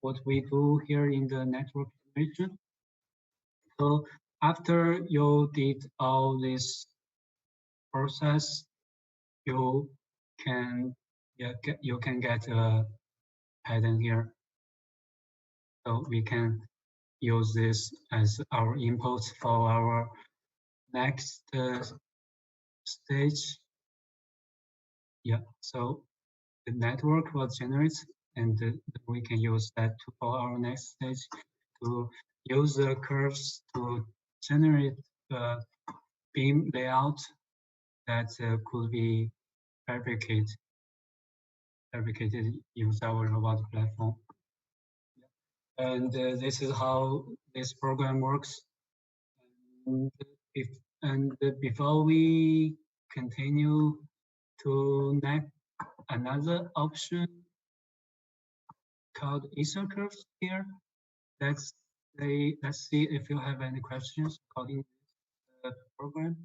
what we do here in the network generation. So after you did all this process, you can get a pattern here. So we can use this as our input for our next stage. Yeah, so the network will generate, and we can use that for our next stage to use the curves to generate the beam layout that could be fabricated use our robotic platform. And this is how this program works. And before we continue to another option called ether curves here, let's see if you have any questions according to the program.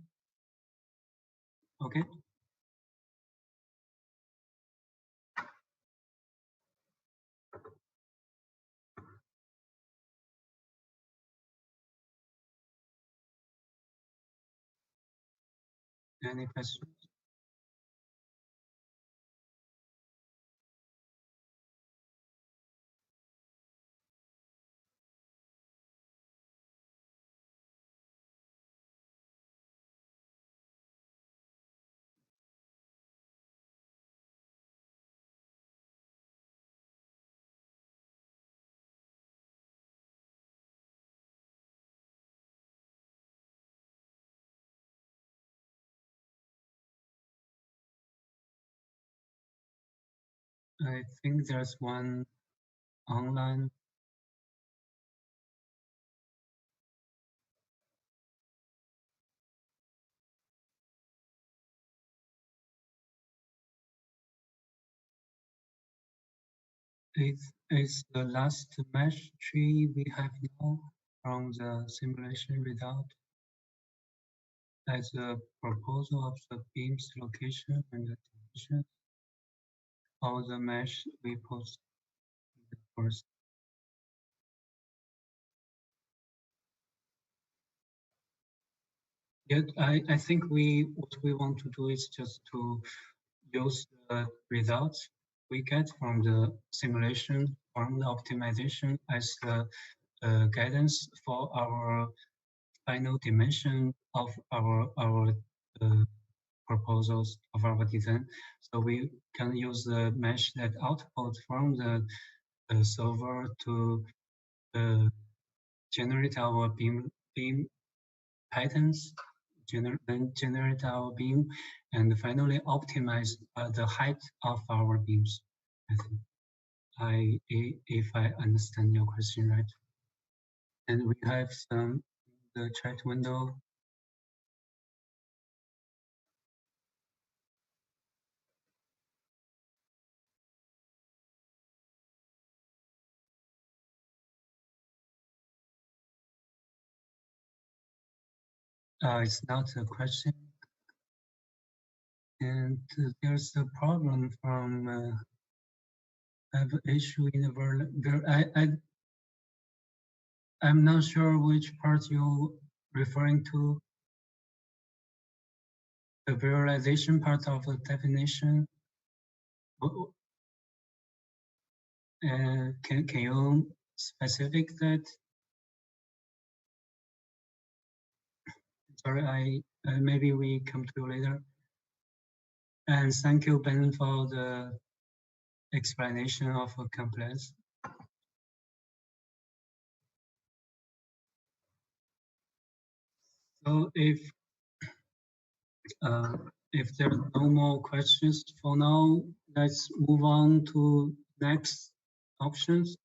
Okay. Any questions? I think there's one online. It's the last mesh tree we have now from the simulation result as a proposal of the beam's location and the dimension of the mesh we post first. Yet I think what we want to do is just to use the results we get from the simulation, from the optimization as the guidance for our final dimension of our proposals of our design. So we can use the mesh that output from the solver to generate our beam patterns, then generate our beam, and finally optimize the height of our beams. I think if I understand your question right. And we have some the chat window. It's not a question. And there's a problem from I have an issue in the world. I'm not sure which part you're referring to. The visualization part of the definition. Can you specific that? Sorry, maybe we come to you later. And thank you, Ben, for the explanation of a complex. So if there's no more questions for now, let's move on to next options.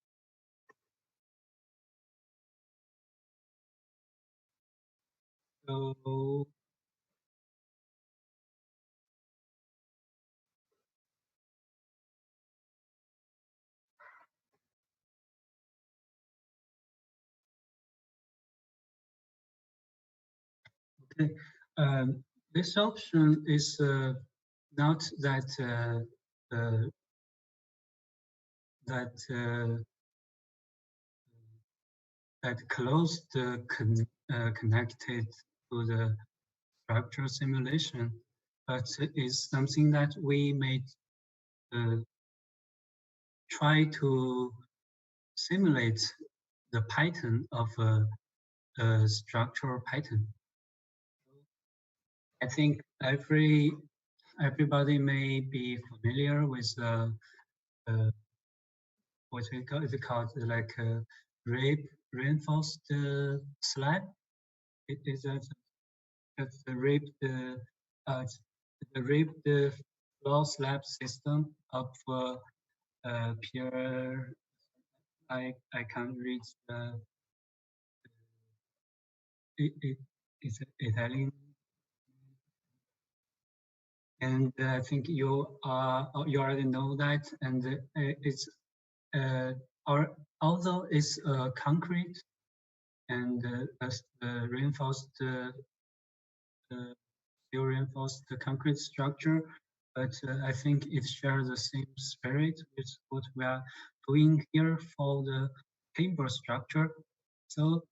So okay, this option is not that that close connected to the structural simulation, but is something that we may try to simulate the pattern of a structural pattern. I think everybody may be familiar with what is it called, like a reinforced slab. It is just the ribbed floor slab system of pure. I can't read the it's Italian, and I think you already know that, and it's although it's concrete and reinforced steel reinforced concrete structure, but I think it shares the same spirit with what we are doing here for the timber structure. So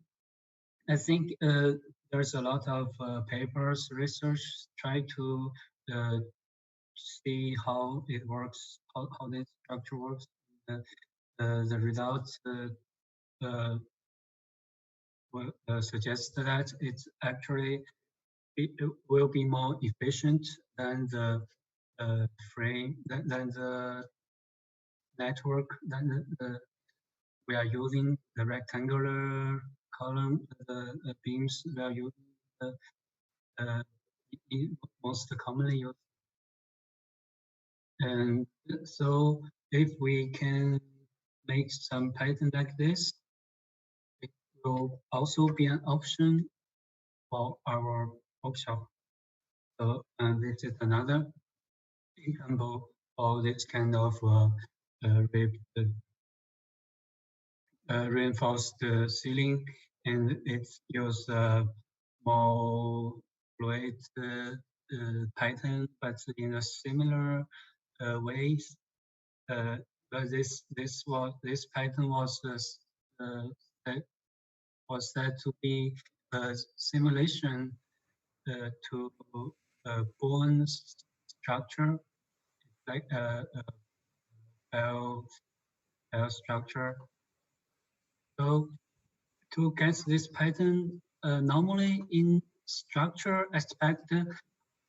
I think there's a lot of papers, research, try to see how it works, how this structure works. The results will suggest that it's actually it will be more efficient than the frame than the network we are using the rectangular column the beams we are using most commonly used. And so if we can make some pattern like this, it will also be an option for our workshop. So and this is another example of this kind of reinforced ceiling, and it's use more fluid pattern, but in a similar ways. But this pattern was said to be a simulation to bone structure, like L structure. So to get this pattern, normally in structure aspect,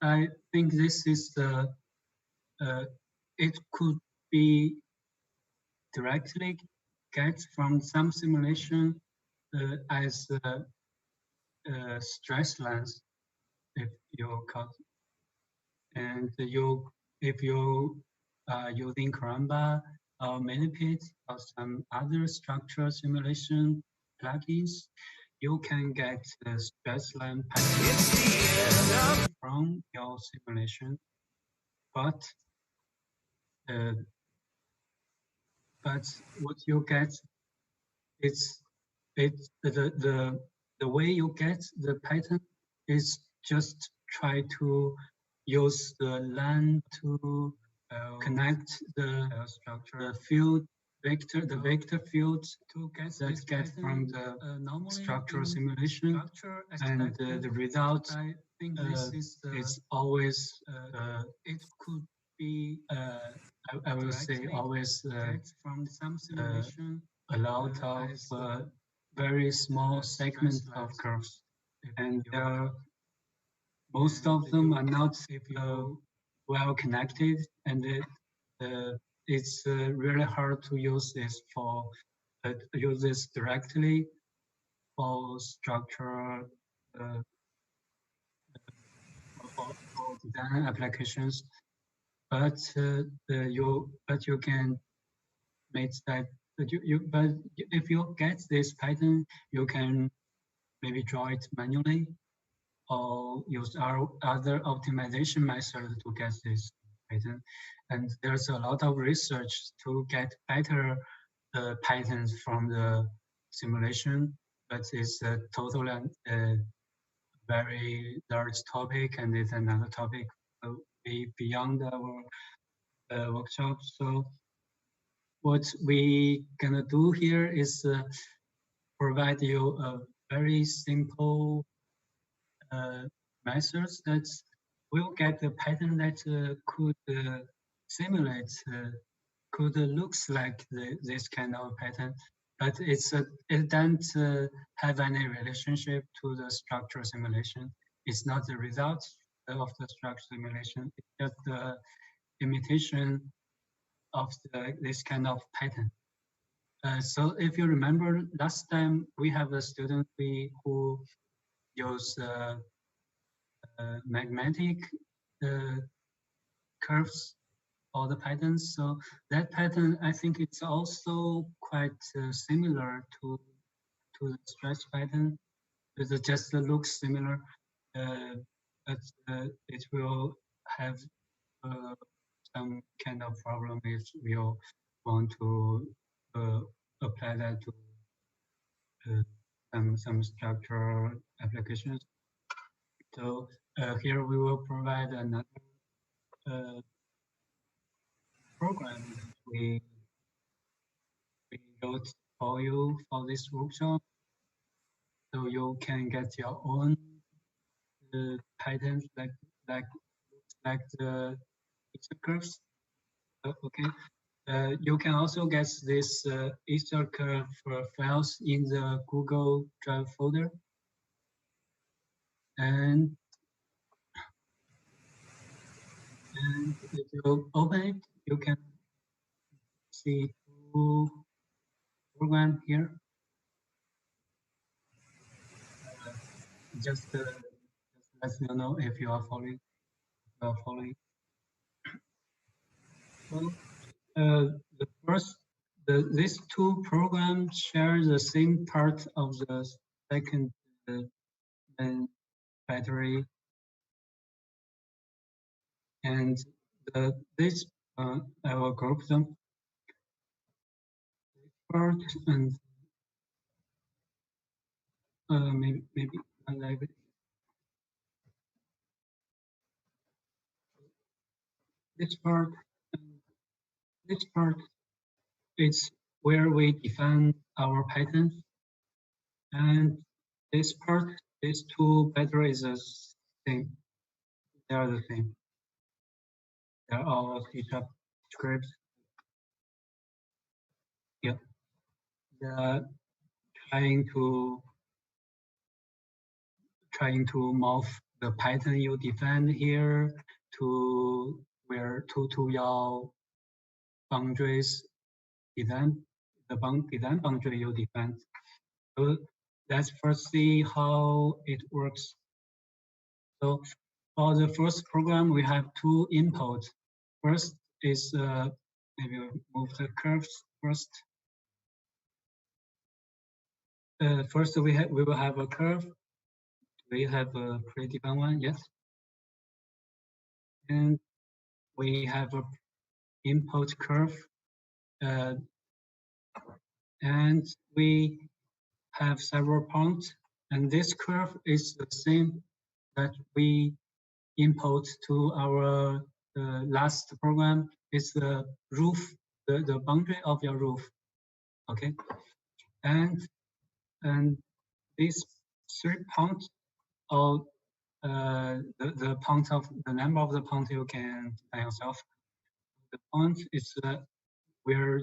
I think this is the it could be directly get from some simulation as stress length, if you cut, and if you are using Karamba or Minipit or some other structural simulation plugins, you can get the stress line pattern from your simulation, but what you get it's the way you get the pattern is just try to use the LAN to connect the field vector, the vector fields that get from the structural simulation, and the result is always it could be I will say always from some simulation a lot of very small segments of curves, and most of them are not well connected, and it's really hard to use this directly for structure for design applications. But you can make that. But if you get this pattern, you can maybe draw it manually or use our other optimization method to get this pattern. And there's a lot of research to get better patterns from the simulation, but it's a totally very large topic, and it's another topic beyond our workshop. So what we gonna do here is provide you a very simple methods that will get a pattern that could simulate, could looks like this kind of pattern, but it don't have any relationship to the structural simulation. It's not the result of the structural simulation. It's just the imitation of this kind of pattern. So if you remember last time, we have a student who used magnetic curves or the patterns. So that pattern, I think it's also quite similar to the stretch pattern. It just looks similar, but it will have some kind of problem if you want to apply that to some structural applications. So here we will provide another program that we wrote for you for this workshop, so you can get your own patterns like the Easter curves. Okay. You can also get this Easter curve files in the Google Drive folder, and if you open it, you can see two programs here. Just let me know if you are following. So these two programs share the same part of the second battery, and this I will group them. Part and maybe like this part and this part is where we define our patterns, and this part, these two batteries are the same. They are the same. They're all C# scripts. Yeah. They're trying to morph the pattern you define here to your boundaries design, design boundary you define. So let's first see how it works. So for the first program, we have two inputs. First is maybe move the curves first. First we will have a curve. We have a predefined one, yes. And we have a input curve, and we have several points. And this curve is the same that we import to our last program is the roof, the boundary of your roof. Okay, and these 3 points, or the point of the number of the point you can by yourself. The point is where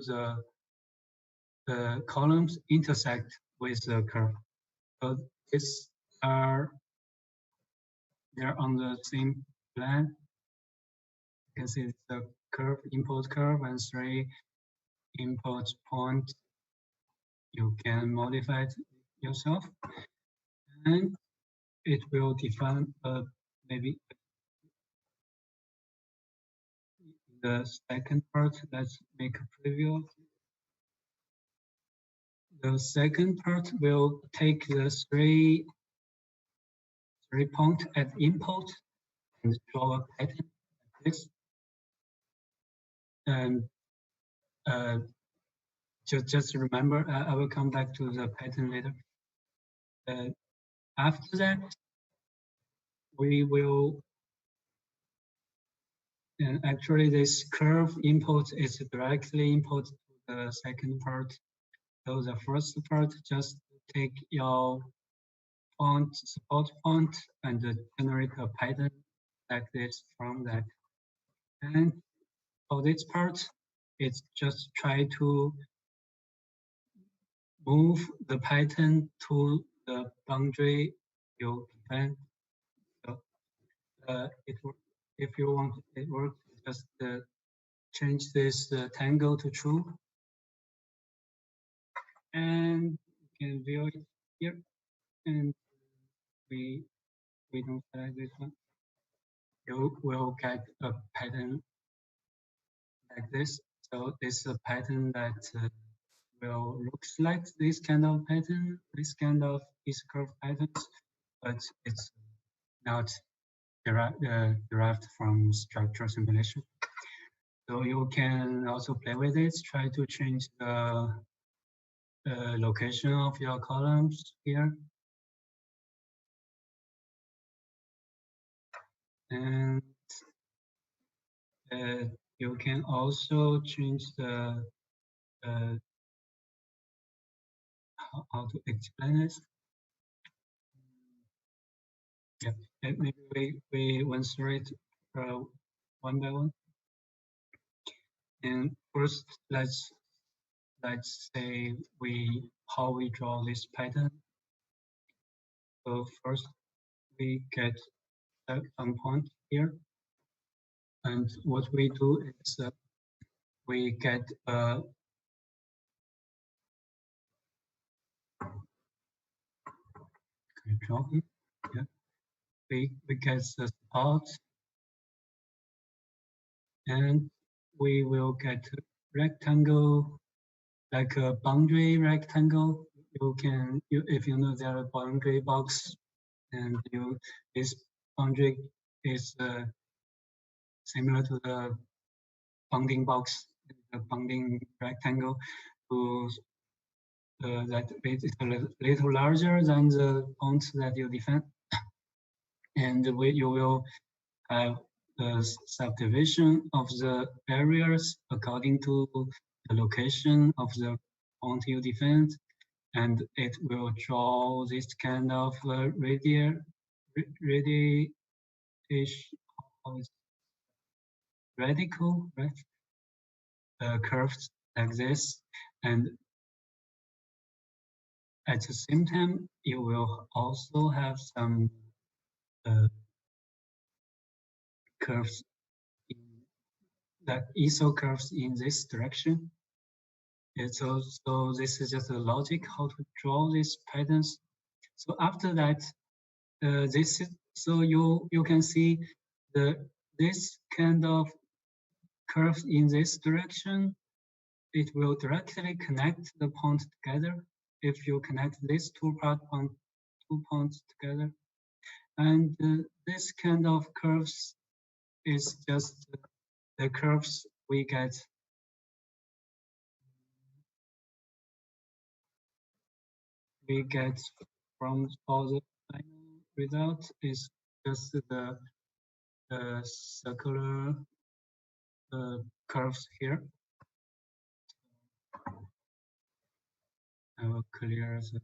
the columns intersect with the curve. So they're on the same plan. You can see the curve, import curve, and 3 import points. You can modify it yourself, and it will define maybe the second part. Let's make a preview. The second part will take the 3 point at input and draw a pattern like this. And just remember, I will come back to the pattern later. After that, we will, and actually this curve input is directly input to the second part. So the first part, just take your point, support point, and generate a pattern like this from that. And for this part, it's just try to move the pattern to the boundary you define. So if you want it works, just change this tangle to true, and you can view it here. And we don't select this one. You will get a pattern like this. So this is a pattern that will looks like this kind of pattern, this kind of S-curve patterns, but it's not derived from structural simulation. So you can also play with it, try to change the location of your columns here. And you can also change the how to explain it. Yeah, maybe we went through it one by one. And first, let's say how we draw this pattern. So first, we get some point here, and what we do is we get yeah, we get the spot, and we will get a rectangle, like a boundary rectangle. You can, if you know there are boundary box, and this boundary is similar to the bounding box, the bounding rectangle, to that it is a little larger than the point that you define, and you will have the subdivision of the areas according to the location of the point you define, and it will draw this kind of radical, right? Curves like this, and at the same time, you will also have some curves, that iso curves in this direction. And so this is just a logic how to draw these patterns. So after that, so you can see this kind of curves in this direction. It will directly connect the point together if you connect these two points together. And this kind of curves is just the curves we get from all the final result is just the circular curves here. I will clear the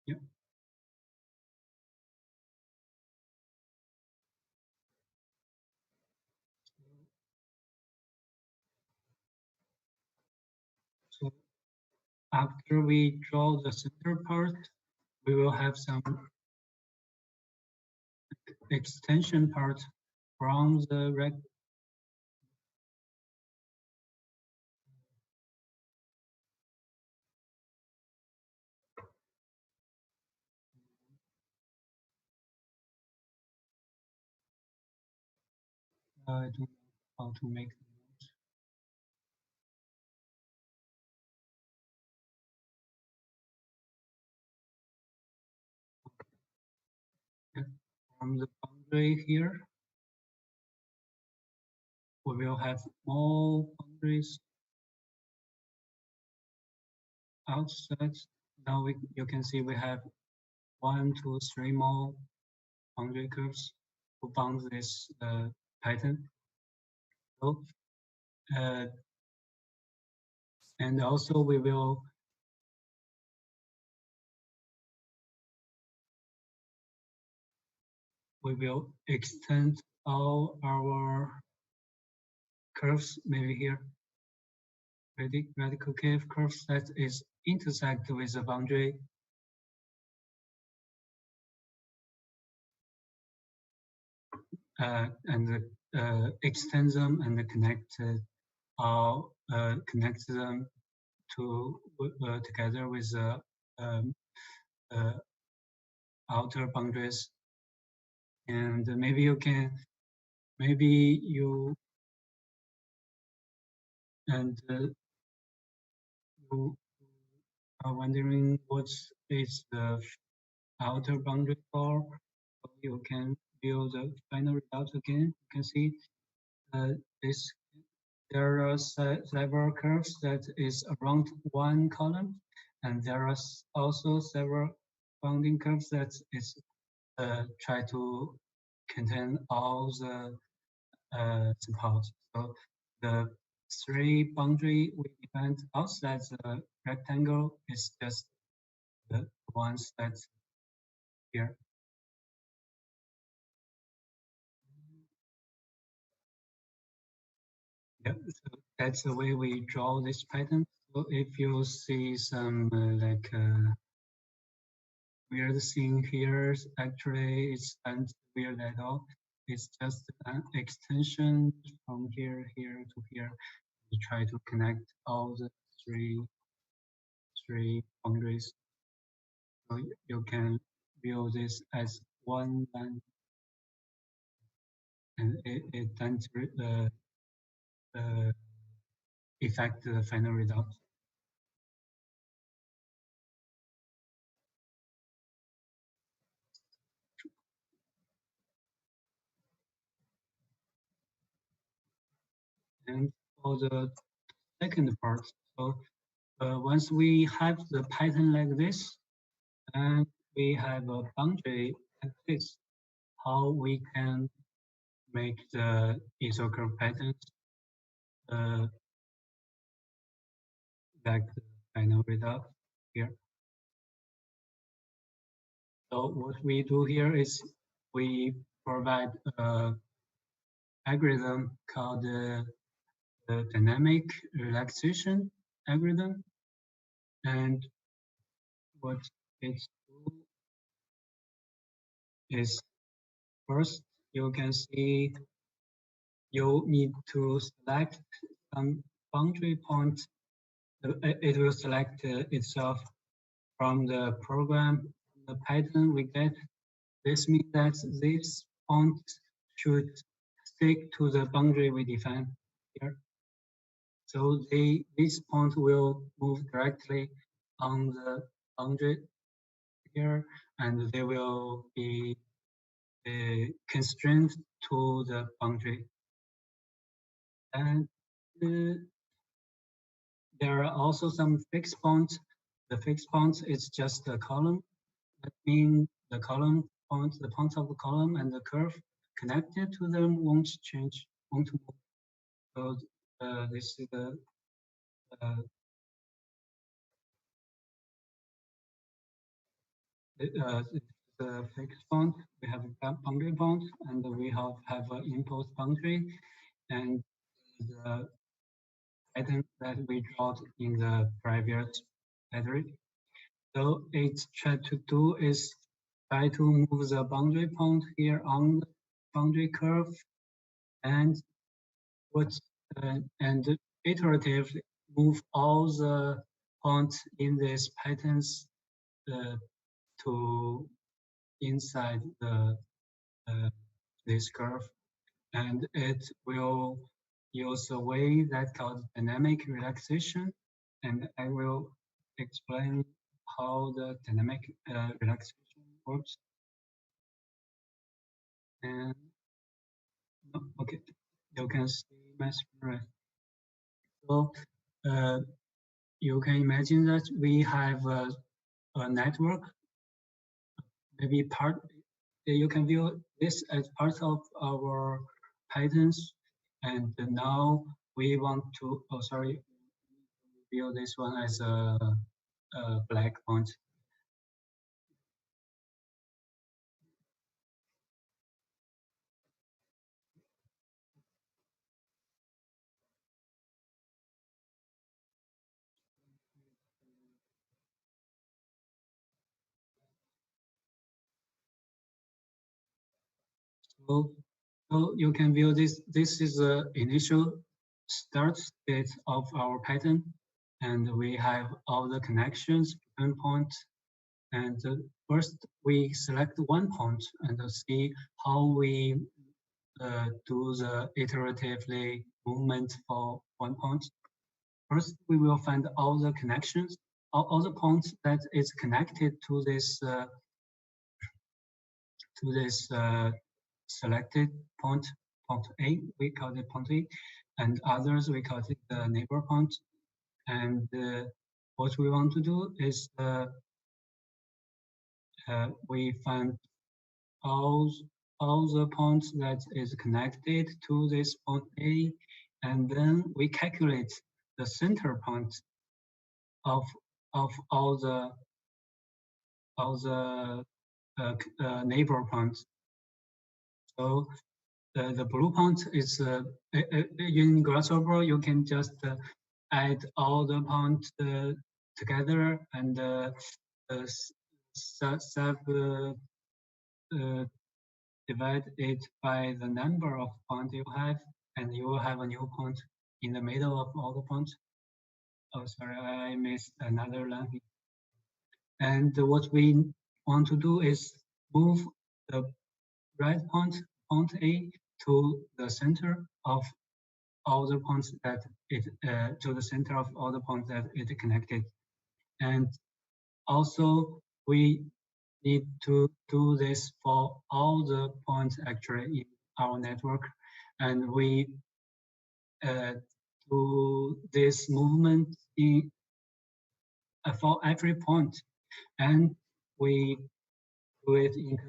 yeah. So after we draw the center part, we will have some extension part from the rect. I don't know how to make the notes. Yeah. From the boundary here, we will have more boundaries outside. Now you can see we have 1, 2, 3 more boundary curves to bound this pattern. So, and also we will extend all our curves, maybe here, radical curves that is intersect with the boundary. And extend them and connect them to together with the um, outer boundaries. And maybe you and you are wondering what is the outer boundary for. You can build the final result again. You can see this. There are several curves that is around one column, and there are also several bounding curves that is try to contain all the support. So the 3 boundary we defined outside the rectangle is just the ones that's here. Yeah, so that's the way we draw this pattern. So if you see some weird thing here, actually it's not weird at all. It's just an extension from here to here. We try to connect all the three boundaries. So you can view this as one line, and it doesn't affect the final result. And for the second part, so once we have the pattern like this, and we have a boundary like this, how we can make the isocurve patterns like the final result here. So what we do here is we provide a algorithm called the dynamic relaxation algorithm. And what it do is first you can see you need to select some boundary point. It will select itself from the program, the pattern we get. This means that this point should stick to the boundary we define here. So this point will move directly on the boundary here, and they will be constrained to the boundary. And there are also some fixed points. The fixed point is just a column. That means the column point, the point of the column and the curve connected to them won't change, won't move. So this is uh, the fixed point. We have a boundary point, and we have an impulse boundary, and the pattern that we draw in the previous pattern. So it's try to do is try to move the boundary point here on the boundary curve and put and iteratively move all the points in this patterns to inside the this curve, and it will use a way that called dynamic relaxation, and I will explain how the dynamic relaxation works. And okay, you can see my screen. So you can imagine that we have a network, maybe part. You can view this as part of our patterns, and now we want to. Oh, sorry, view this one as a black point. So, so you can view this. This is the initial start state of our pattern, and we have all the connections between points. And first, we select one point and see how we do the iteratively movement for one point. First, we will find all the connections, all the points that is connected to this selected point, point A, we call it point A, and others we call it the neighbor point. And what we want to do is we find all, all the points that is connected to this point A, and then we calculate the center point of all the neighbor points. So the blue point is in Grasshopper. You can just add all the points together and divide it by the number of points you have, and you will have a new point in the middle of all the points. Oh, sorry, I missed another line. And what we want to do is move the right point, point A, to the center of all the points that it to the center of all the points that it connected. And also we need to do this for all the points actually in our network, and we do this movement in for every point, and we do it in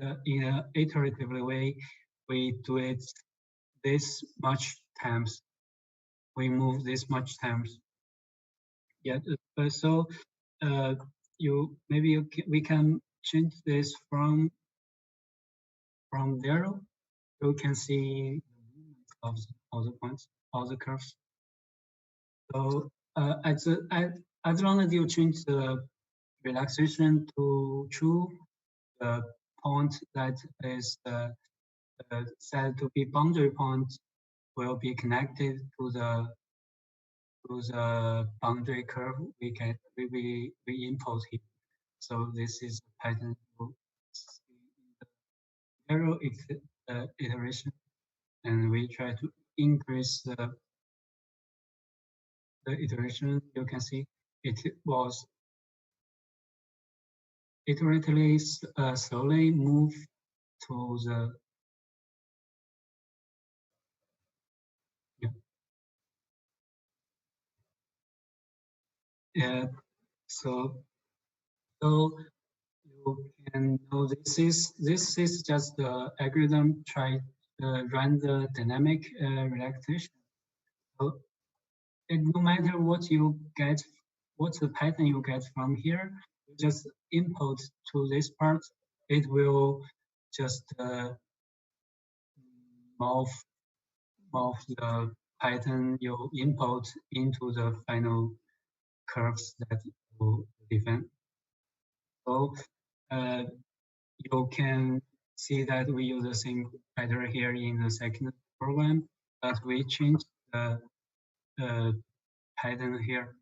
a iteratively way. We do it this much times. We move this much times. Yeah. So we can change this from 0. You can see of all the points, all the curves. So as long as you change the relaxation to true, the point that is said to be boundary point will be connected to the boundary curve we import here. So this is a pattern to see in the arrow iteration, and we try to increase the iteration. You can see it was iteratively slowly move to the yeah. Yeah. So you can know this is just the algorithm try run the dynamic relaxation. So no matter what you get, what's the pattern you get from here, you just input to this part. It will just morph the pattern you input into the final curves that you define. So you can see that we use the same pattern here in the second program, but we change the pattern here.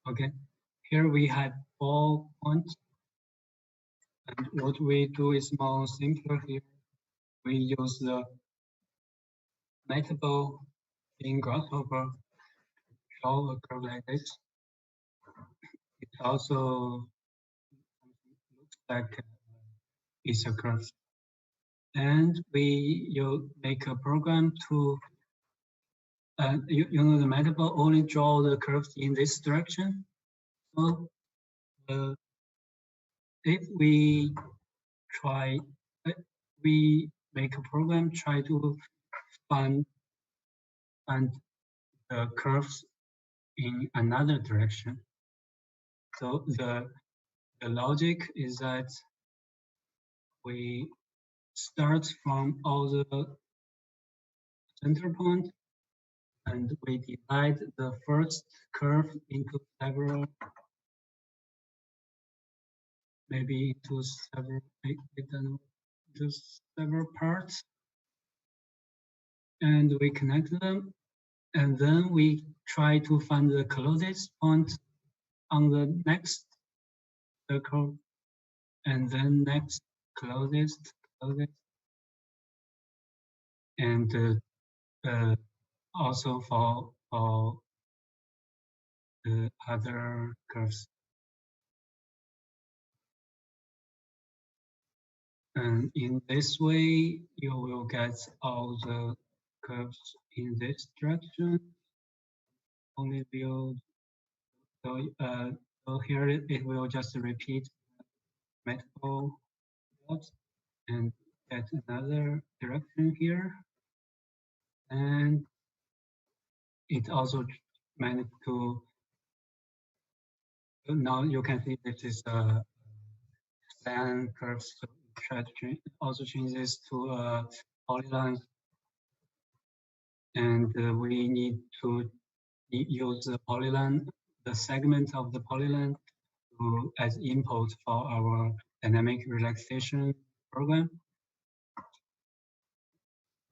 Okay, here we have 4 points, and what we do is more simpler here. We use the metable in Grasshopper to draw a curve like this. It also looks like it's a curve. And you make a program to, you know, the metable only draw the curves in this direction. So if we try, we make a program try to find the curves in another direction. So the logic is that we start from all the center point and we divide the first curve into several, maybe into several, into several parts, and we connect them, and then we try to find the closest point on the next circle, and then next closest, and also for the other curves. And in this way, you will get all the curves in this direction. Only build. So here it will just repeat multiple dots and get another direction here. And it also managed to, now you can see this is a span curves. So try to change, also change this to a polyline. And we need to use the polyline, the segment of the polyline as input for our dynamic relaxation program.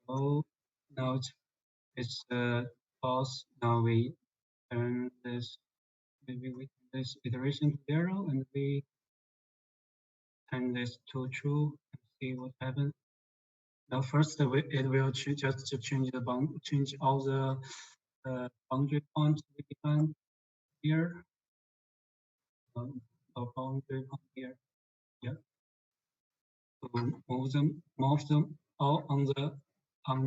So now it's false. Now we turn this, maybe we turn this iteration to 0 and we turn this to true and see what happens. Now first it will just change the bound, change all the boundary points we define here. A boundary point here. Yeah. Move them all on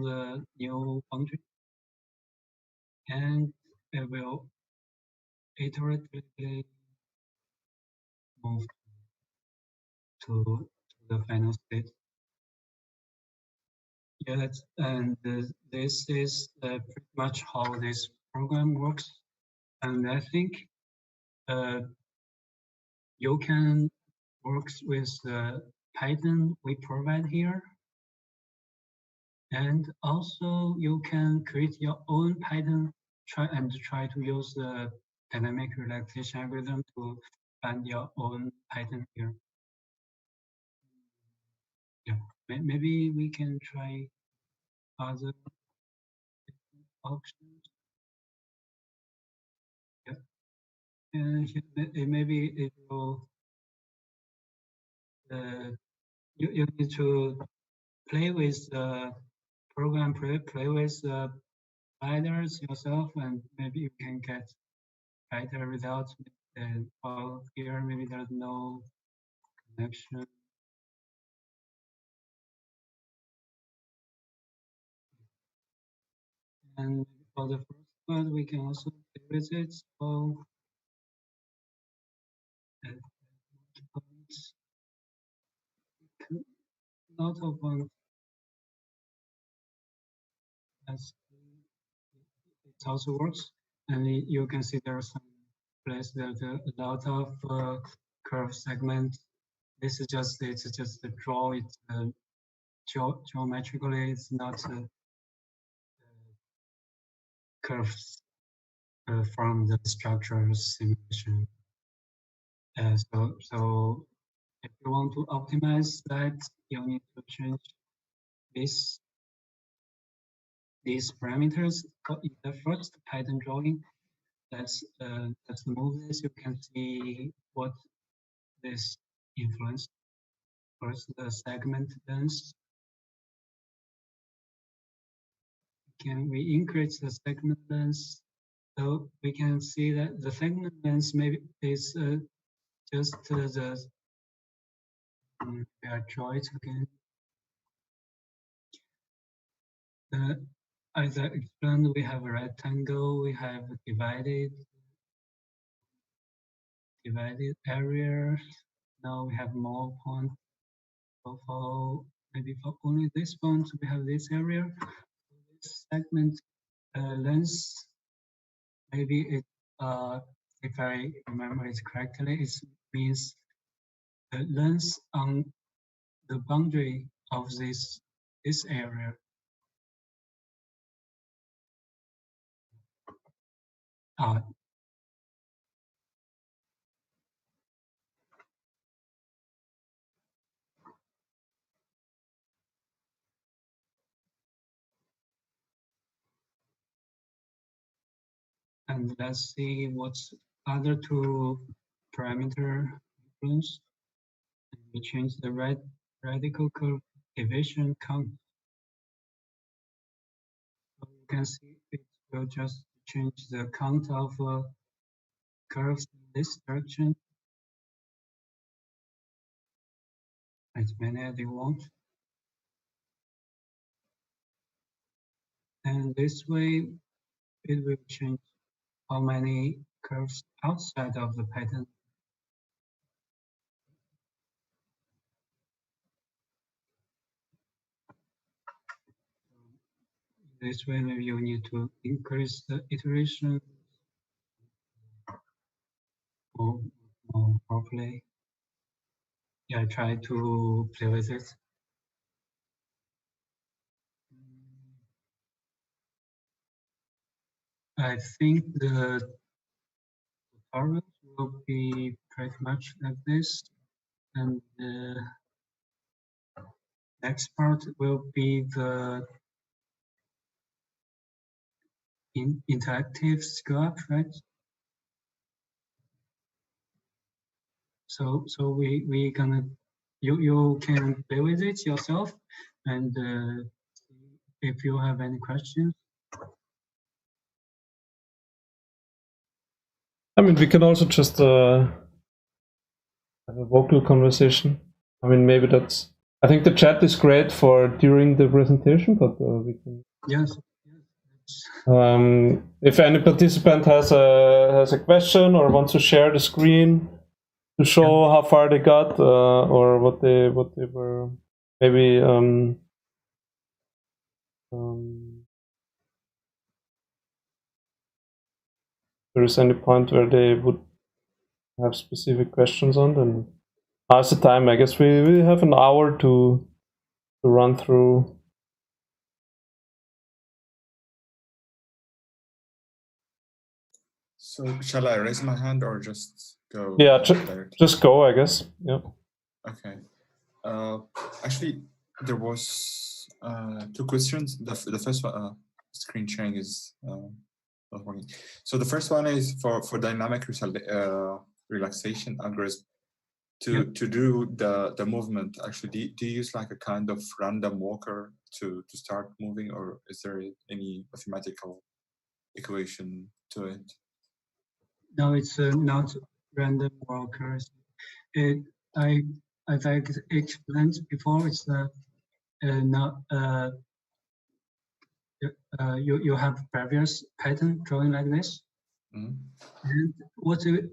the new boundary, and it will iteratively move to the final state. Yeah, and this is pretty much how this program works. And I think you can work with the Python we provide here. And also you can create your own Python, try to use the dynamic relaxation algorithm to find your own Python here. Yeah, maybe we can try other options. Yeah, and maybe it will. You need to play with the program, play with the sliders yourself, and maybe you can get better results. Well, here maybe there's no connection. And for the first part, we can also visit all points. Lot of points. It also works, and you can see there are some places that a lot of curve segments. This is just a draw. It's geometrically, it's not curves from the structural simulation. So if you want to optimize that, you need to change these parameters in the first pattern drawing. Let's move this. You can see what this influence. First, the segment length. Can we increase the segment length? So we can see that the segment length maybe is just the we are draw it again. As I explained, we have a rectangle. We have divided area. Now we have more points. So maybe for only this point, we have this area. This segment length, maybe it if I remember it correctly, it means the length on the boundary of this area. And let's see what's other two parameter influence. We change the radical curve division count. So you can see it will just change the count of curves in this direction as many as you want. And this way, it will change how many curves outside of the pattern. This way, maybe you need to increase the iteration more properly. Yeah, try to play with it. I think the tutorials will be pretty much like this, and the next part will be the interactive scale-up, right? So we gonna you can play with it yourself, and if you have any questions. I mean, we can also just have a vocal conversation. I mean, maybe that's. I think the chat is great for during the presentation, but we can. Yes. If any participant has a question or wants to share the screen to show how far they got or what they were maybe there is any point where they would have specific questions on, then now's the time. I guess we have an hour to run through. So shall I raise my hand or just go? Yeah, just go, I guess. Yeah. Okay. Actually, there was two questions. The first one, screen sharing is not working. So the first one is for dynamic relaxation algorithm to do the movement. Actually, do you use like a kind of random walker to start moving, or is there any mathematical equation to it? No, it's not random walkers. as I explained before, it's not you have previous pattern drawing like this, Mhm. and what the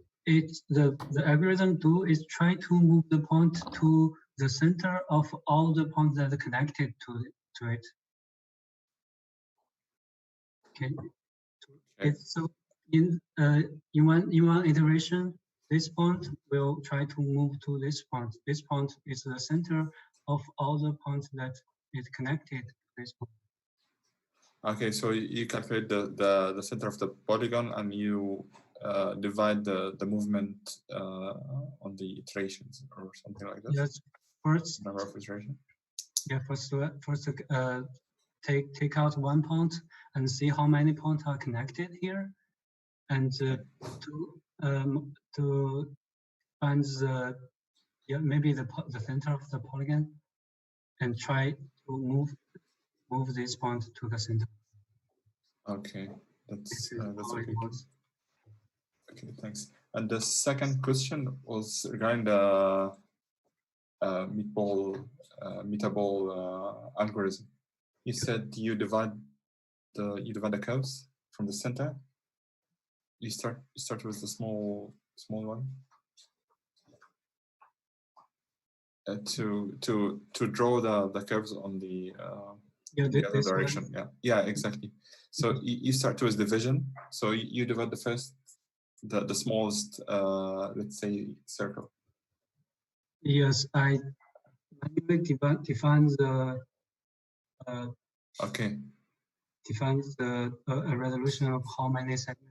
algorithm do is try to move the point to the center of all the points that are connected to it. Okay. It's so in one iteration, this point will try to move to this point. This point is the center of all the points that is connected to this point. Okay, so you calculate the center of the polygon and you divide the movement on the iterations or something like this. Yes, first. Number of iterations. Yeah, first take out one point and see how many points are connected here, and to find maybe the center of the polygon, and try to move this point to the center. Okay, that's how okay. it works. Okay, thanks. And the second question was regarding the meetable algorithm. You said you divide the curves from the center. You start with the small one to draw the curves on the the other direction. One. Yeah, exactly. So you start with division. So you divide the first, the smallest, let's say, circle. Yes, I define the okay. Defines the resolution of how many segments.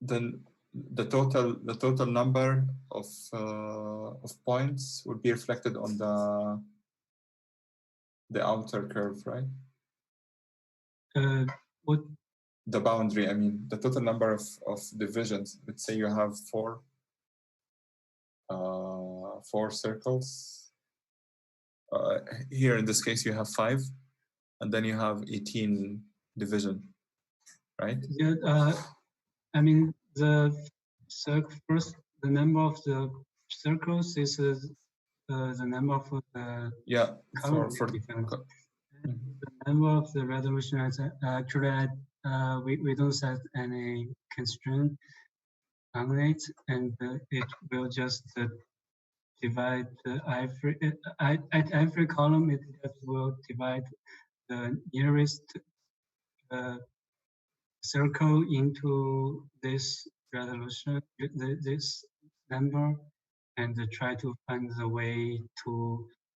Then the total number of points would be reflected on the outer curve, right? What? The boundary. I mean, the total number of divisions. Let's say you have four circles. Here in this case, you have 5, and then you have 18 division, right? Yeah. I mean, the number of the circles is the number of the for the number of the resolution. Actually, we don't set any constraint on it, and it will just divide at every column. It just will divide the nearest circle into this resolution, this number, and try to find the way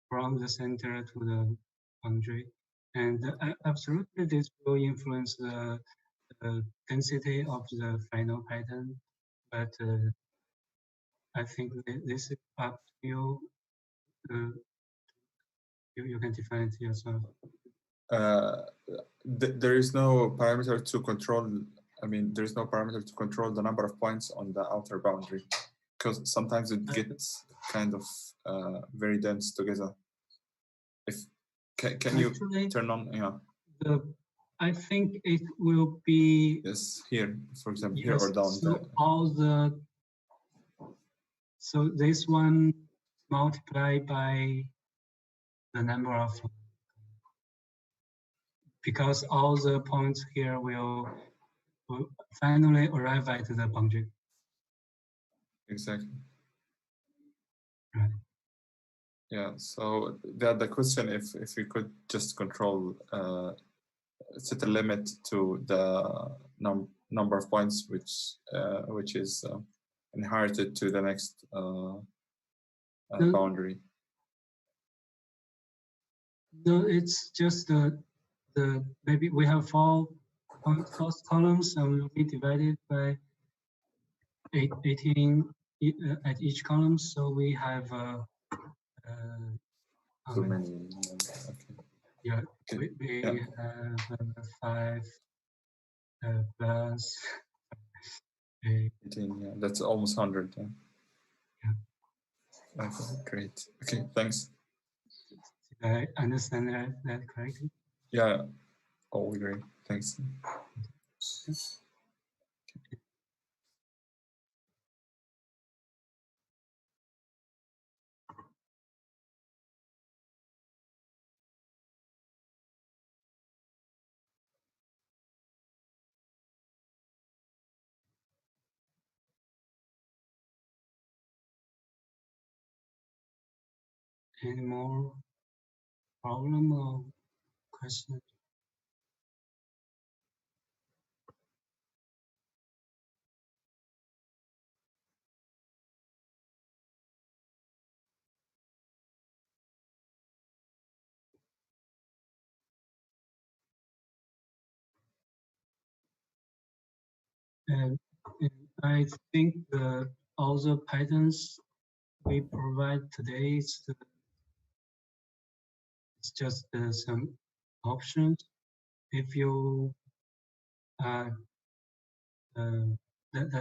from the center to the boundary. And absolutely, this will influence the density of the final pattern. But I think this is up to you. You can define it yourself. There is no parameter to control. I mean, there is no parameter to control the number of points on the outer boundary, because sometimes it gets kind of very dense together. Can you turn on? Yeah. I think it will be here, for example, here or down. So this one multiplied by the number of, because all the points here will finally arrive at the boundary. Exactly. Right. Yeah. So the question, if we could just control, set a limit to the number of points which is inherited to the next boundary. No, it's just the maybe we have 4 first columns, and will be divided by 18 at each column. So we have so many. Okay. Yeah, we have 5 plus 18. Yeah, that's almost 100. Yeah. Yeah. Okay, great. Okay, thanks. Did I understand that correctly? Yeah, all great. Thanks. Any more problem or question? And I think all the patterns we provide today is it's just some options. If you that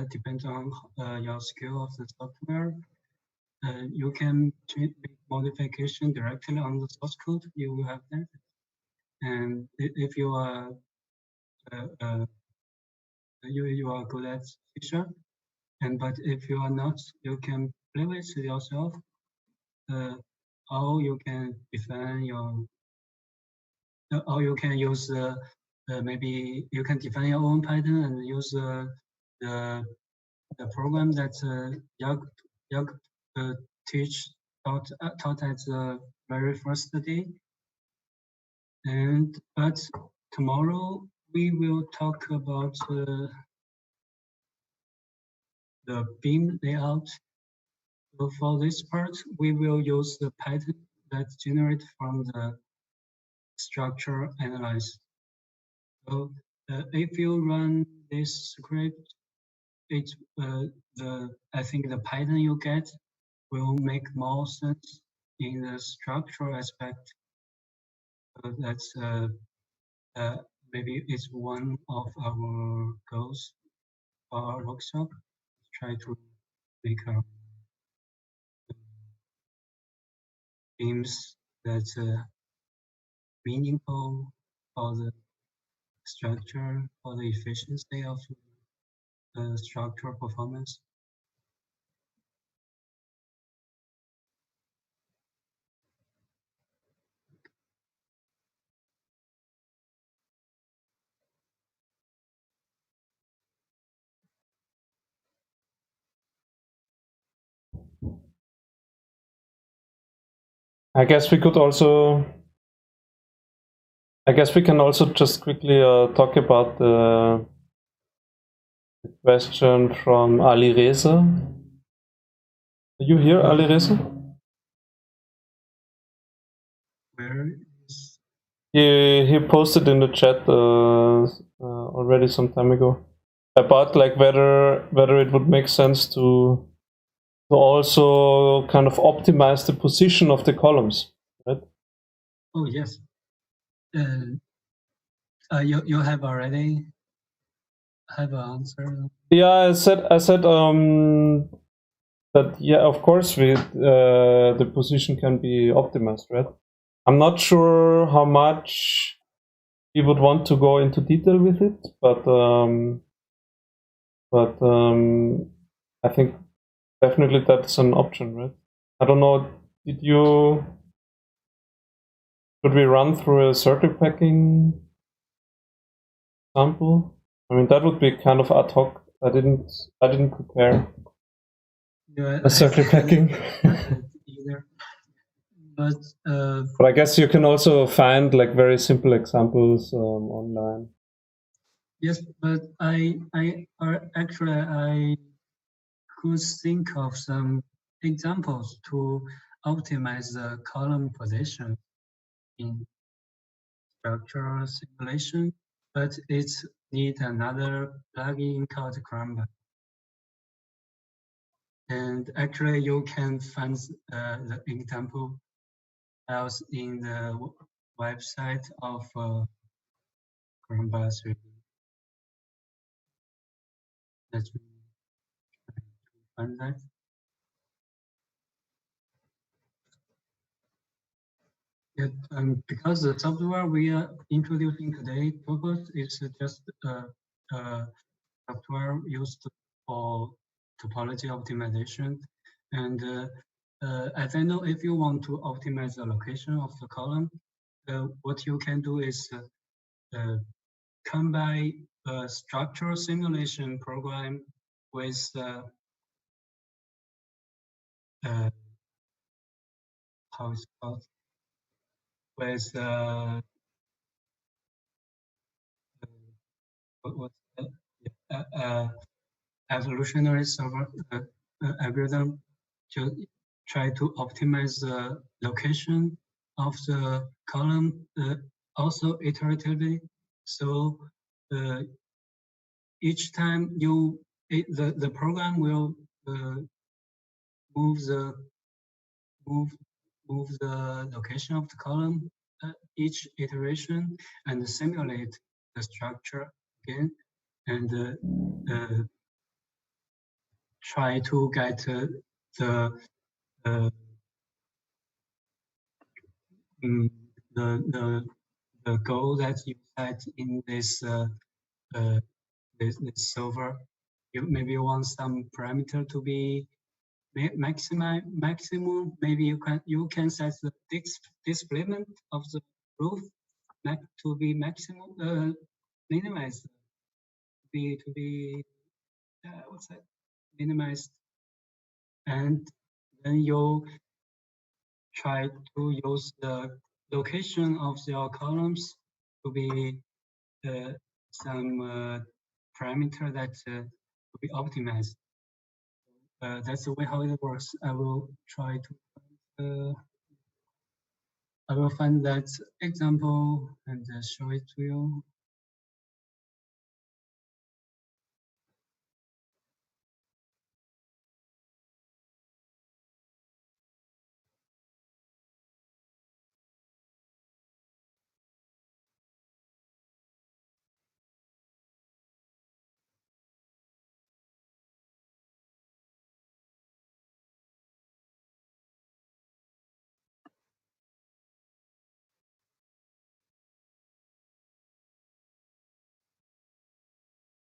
depends on your skill of the software. You can make modification directly on the source code. You will have that. And if you are you are good at C#, but if you are not, you can play with yourself. Or you can define your, or you can use maybe you can define your own pattern and use the program that Yag taught at the very first day. But tomorrow we will talk about the beam layout. So for this part, we will use the pattern that's generated from the structure analysis. So if you run this script, I think the pattern you get will make more sense in the structural aspect. That's maybe it's one of our goals for our workshop. Try to make our themes that's meaningful for the structure, for the efficiency of the structural performance. I guess we can also just quickly talk about the question from Ali Reza. Are you here, Ali Reza? Where is He posted in the chat already some time ago about like whether it would make sense to also kind of optimize the position of the columns, right? Oh yes. You have already have an answer. Yeah, I said that yeah, of course the position can be optimized, right? I'm not sure how much you would want to go into detail with it, but I think definitely that's an option, right? I don't know. Should we run through a circle packing sample? I mean, that would be kind of ad hoc. I didn't prepare a circle packing. Either. But I guess you can also find like very simple examples online. yes, but I could think of some examples to optimize the column position in structural simulation, but it's need another plugin called Grasshopper. And actually, you can find the example files in the website of Grasshopper 3D. Let me find that. Yeah, because the software we are introducing today, Topos, is just software used for topology optimization. And as I know, if you want to optimize the location of the column, what you can do is combine a structural simulation program with how it's called, with evolutionary solver algorithm to try to optimize the location of the column also iteratively. So each time the program will move the location of the column each iteration and simulate the structure again and try to get the goal that you set in this this solver. You maybe want some parameter to be maximum. Maybe you can set the displacement of the roof to be maximum, minimized to be what's that, minimized, and then you try to use the location of your columns to be some parameter that to be optimized. That's the way how it works. I will try to I will find that example and show it to you.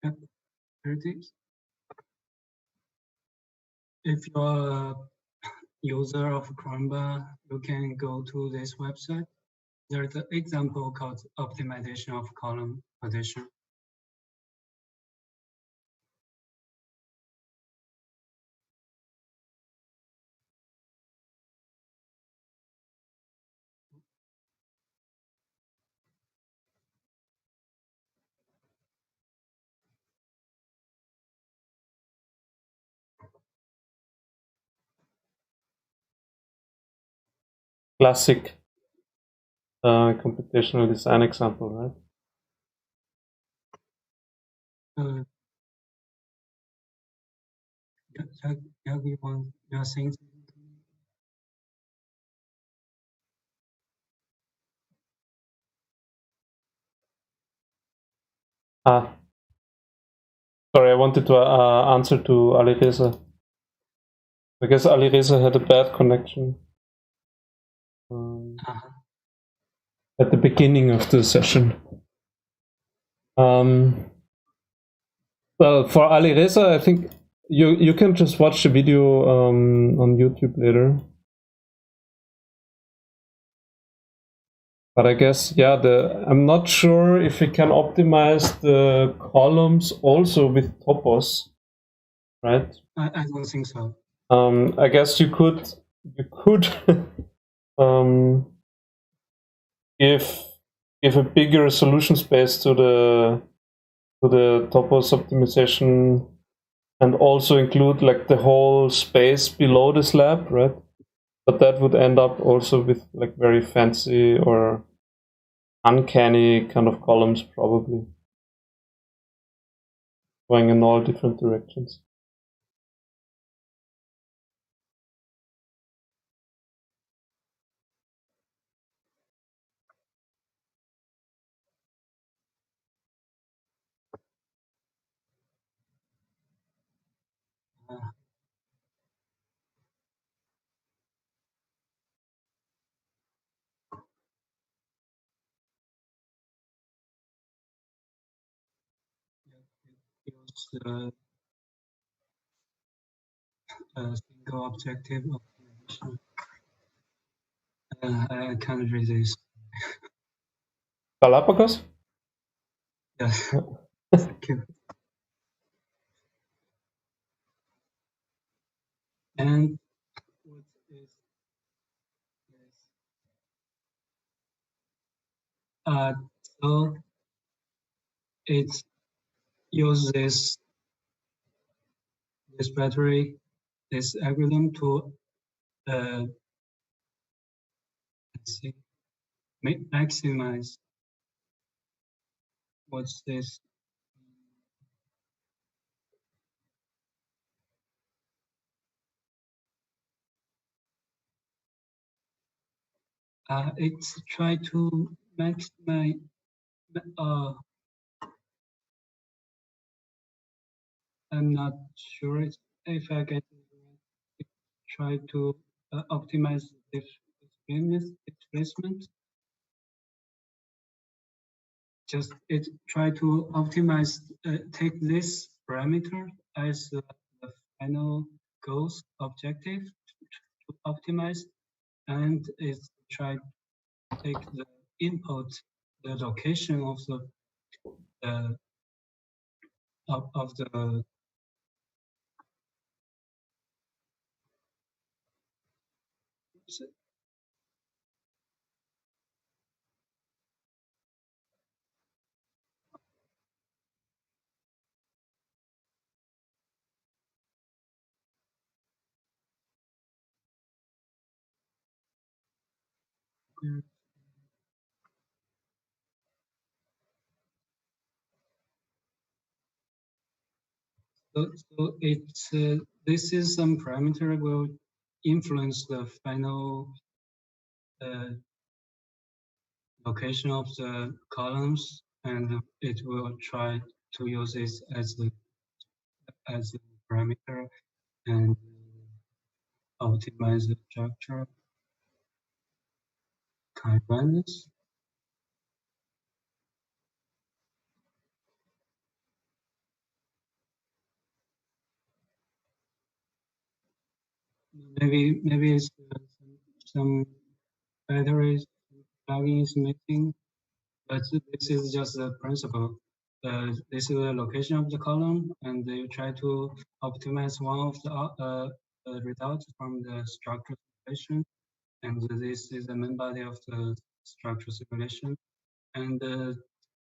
Yep, here it is. If you're a user of Chromebook, you can go to this website. There's an example called optimization of column position. Classic computational design example, right? Yeah, we want your things. Sorry, I wanted to answer to Alireza. I guess Alireza had a bad connection at the beginning of the session. Well, for Alireza, I think you can just watch the video on YouTube later. But I guess, yeah, I'm not sure if we can optimize the columns also with topos, right? I don't think so. I guess you could give a bigger resolution space to the topos optimization and also include like the whole space below the slab, right? But that would end up also with like very fancy or uncanny kind of columns, probably going in all different directions. Use single objective optimization. I can't resist. Galapagos? Yes. Thank you. And what is this? So it uses this battery, this algorithm to let's see, maximize what's this. It's try to maximize. I'm not sure if I get it right. It try to optimize the displacement. Just it try to optimize, take this parameter as the final goals objective to optimize, and it try to take the input, the location of the of the so it's this is some parameter will influence the final location of the columns, and it will try to use this as a parameter and optimize the structure kindness. Maybe it's some batteries plugin is missing, but this is just the principle. This is the location of the column, and you try to optimize one of the results from the structure simulation, and this is the main body of the structure simulation. And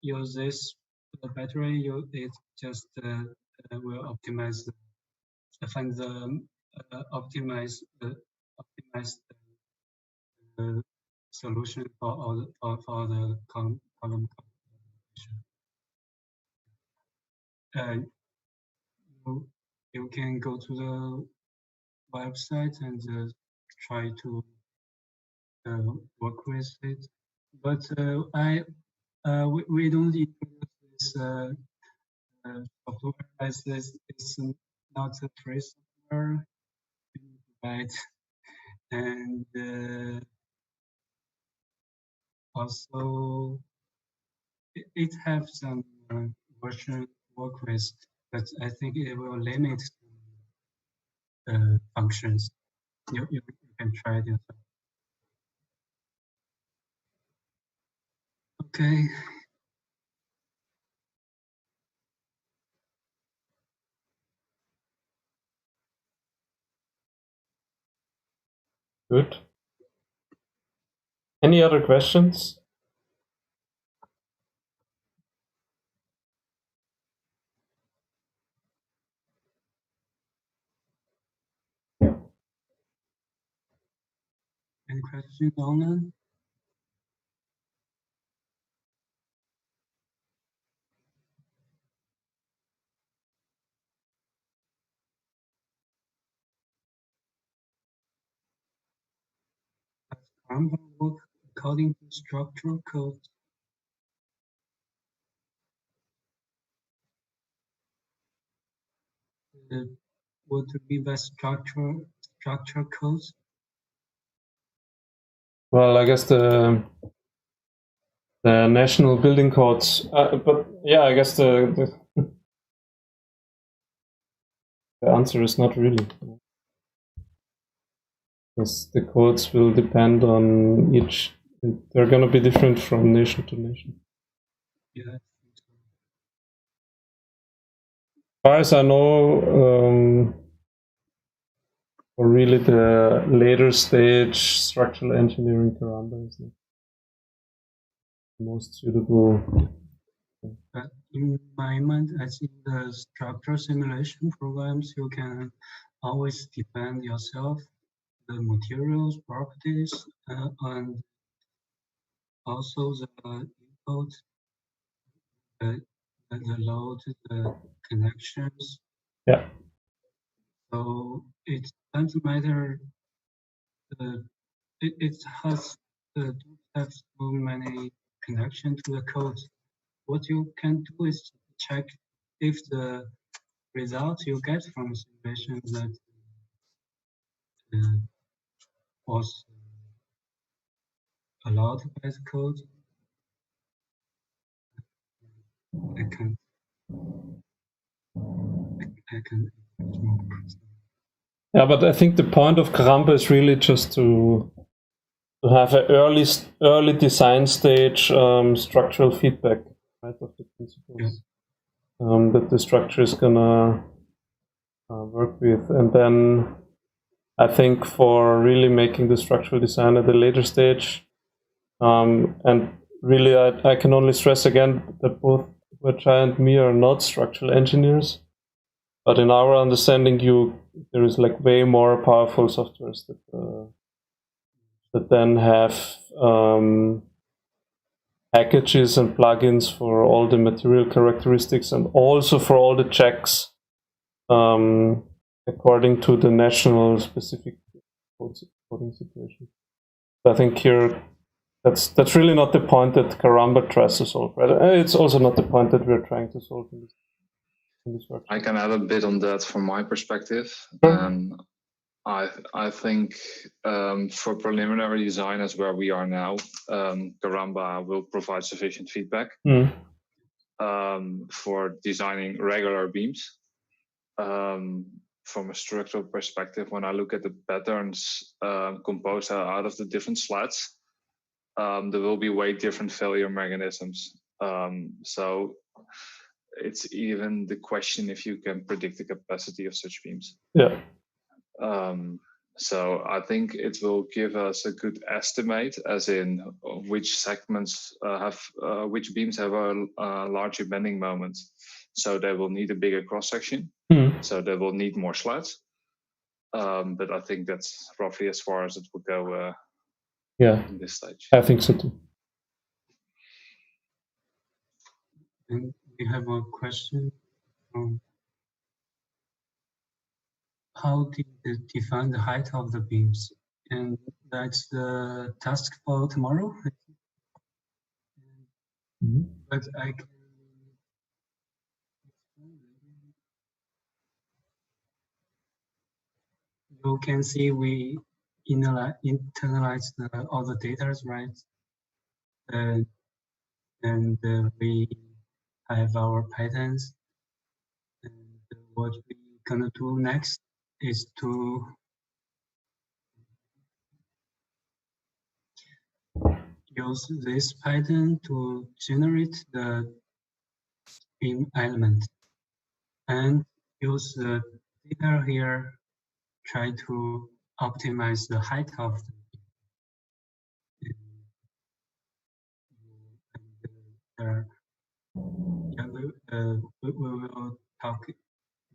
use this battery, it just will optimize, find the optimize the solution for all for the column combination. You can go to the website and try to work with it, but we don't introduce this software as this is not a free software, right? And also it have some version work with, but I think it will limit functions. You can try it yourself. Okay. Good. Any other questions? Any questions on it? Scrum work according to structural code. Would be the structure codes. Well, I guess the national building codes, but yeah, I guess the answer is not really. Because the codes will depend on each. They're going to be different from nation to nation. Yeah. As far as I know, or really the later stage structural engineering parameters. most suitable. But in my mind, I think the structure simulation programs, you can always define yourself the materials, properties, and also the input, the load, the connections. Yeah. So it doesn't matter. It has do have so many connections to the code. What you can do is check if the result you get from simulation that was allowed by the code. I can Yeah, but I think the point of Karamba is really just to have an early design stage structural feedback, right, of the principles that the structure is gonna work with, and then I think for really making the structural design at a later stage, and really I can only stress again that both Verchai and me are not structural engineers, but in our understanding, there is like way more powerful softwares that then have packages and plugins for all the material characteristics and also for all the checks according to the national specific coding situation. So I think here that's really not the point that Karamba tries to solve, right? It's also not the point that we're trying to solve in this work. I can add a bit on that from my perspective. Sure. I think for preliminary design as where we are now, Karamba will provide sufficient feedback for designing regular beams. From a structural perspective, when I look at the patterns composed out of the different slats, there will be way different failure mechanisms. So it's even the question if you can predict the capacity of such beams. Yeah. So I think it will give us a good estimate, as in which segments which beams have a larger bending moment. So they will need a bigger cross section. So they will need more slats. But I think that's roughly as far as it will go. In this stage. I think so too. And we have a question from how did you define the height of the beams? And that's the task for tomorrow. But I can you can see we internalize all the data, right? And we have our patterns. And what we're gonna do next is to use this pattern to generate the beam element and use the data here, try to optimize the height of the beam. We will talk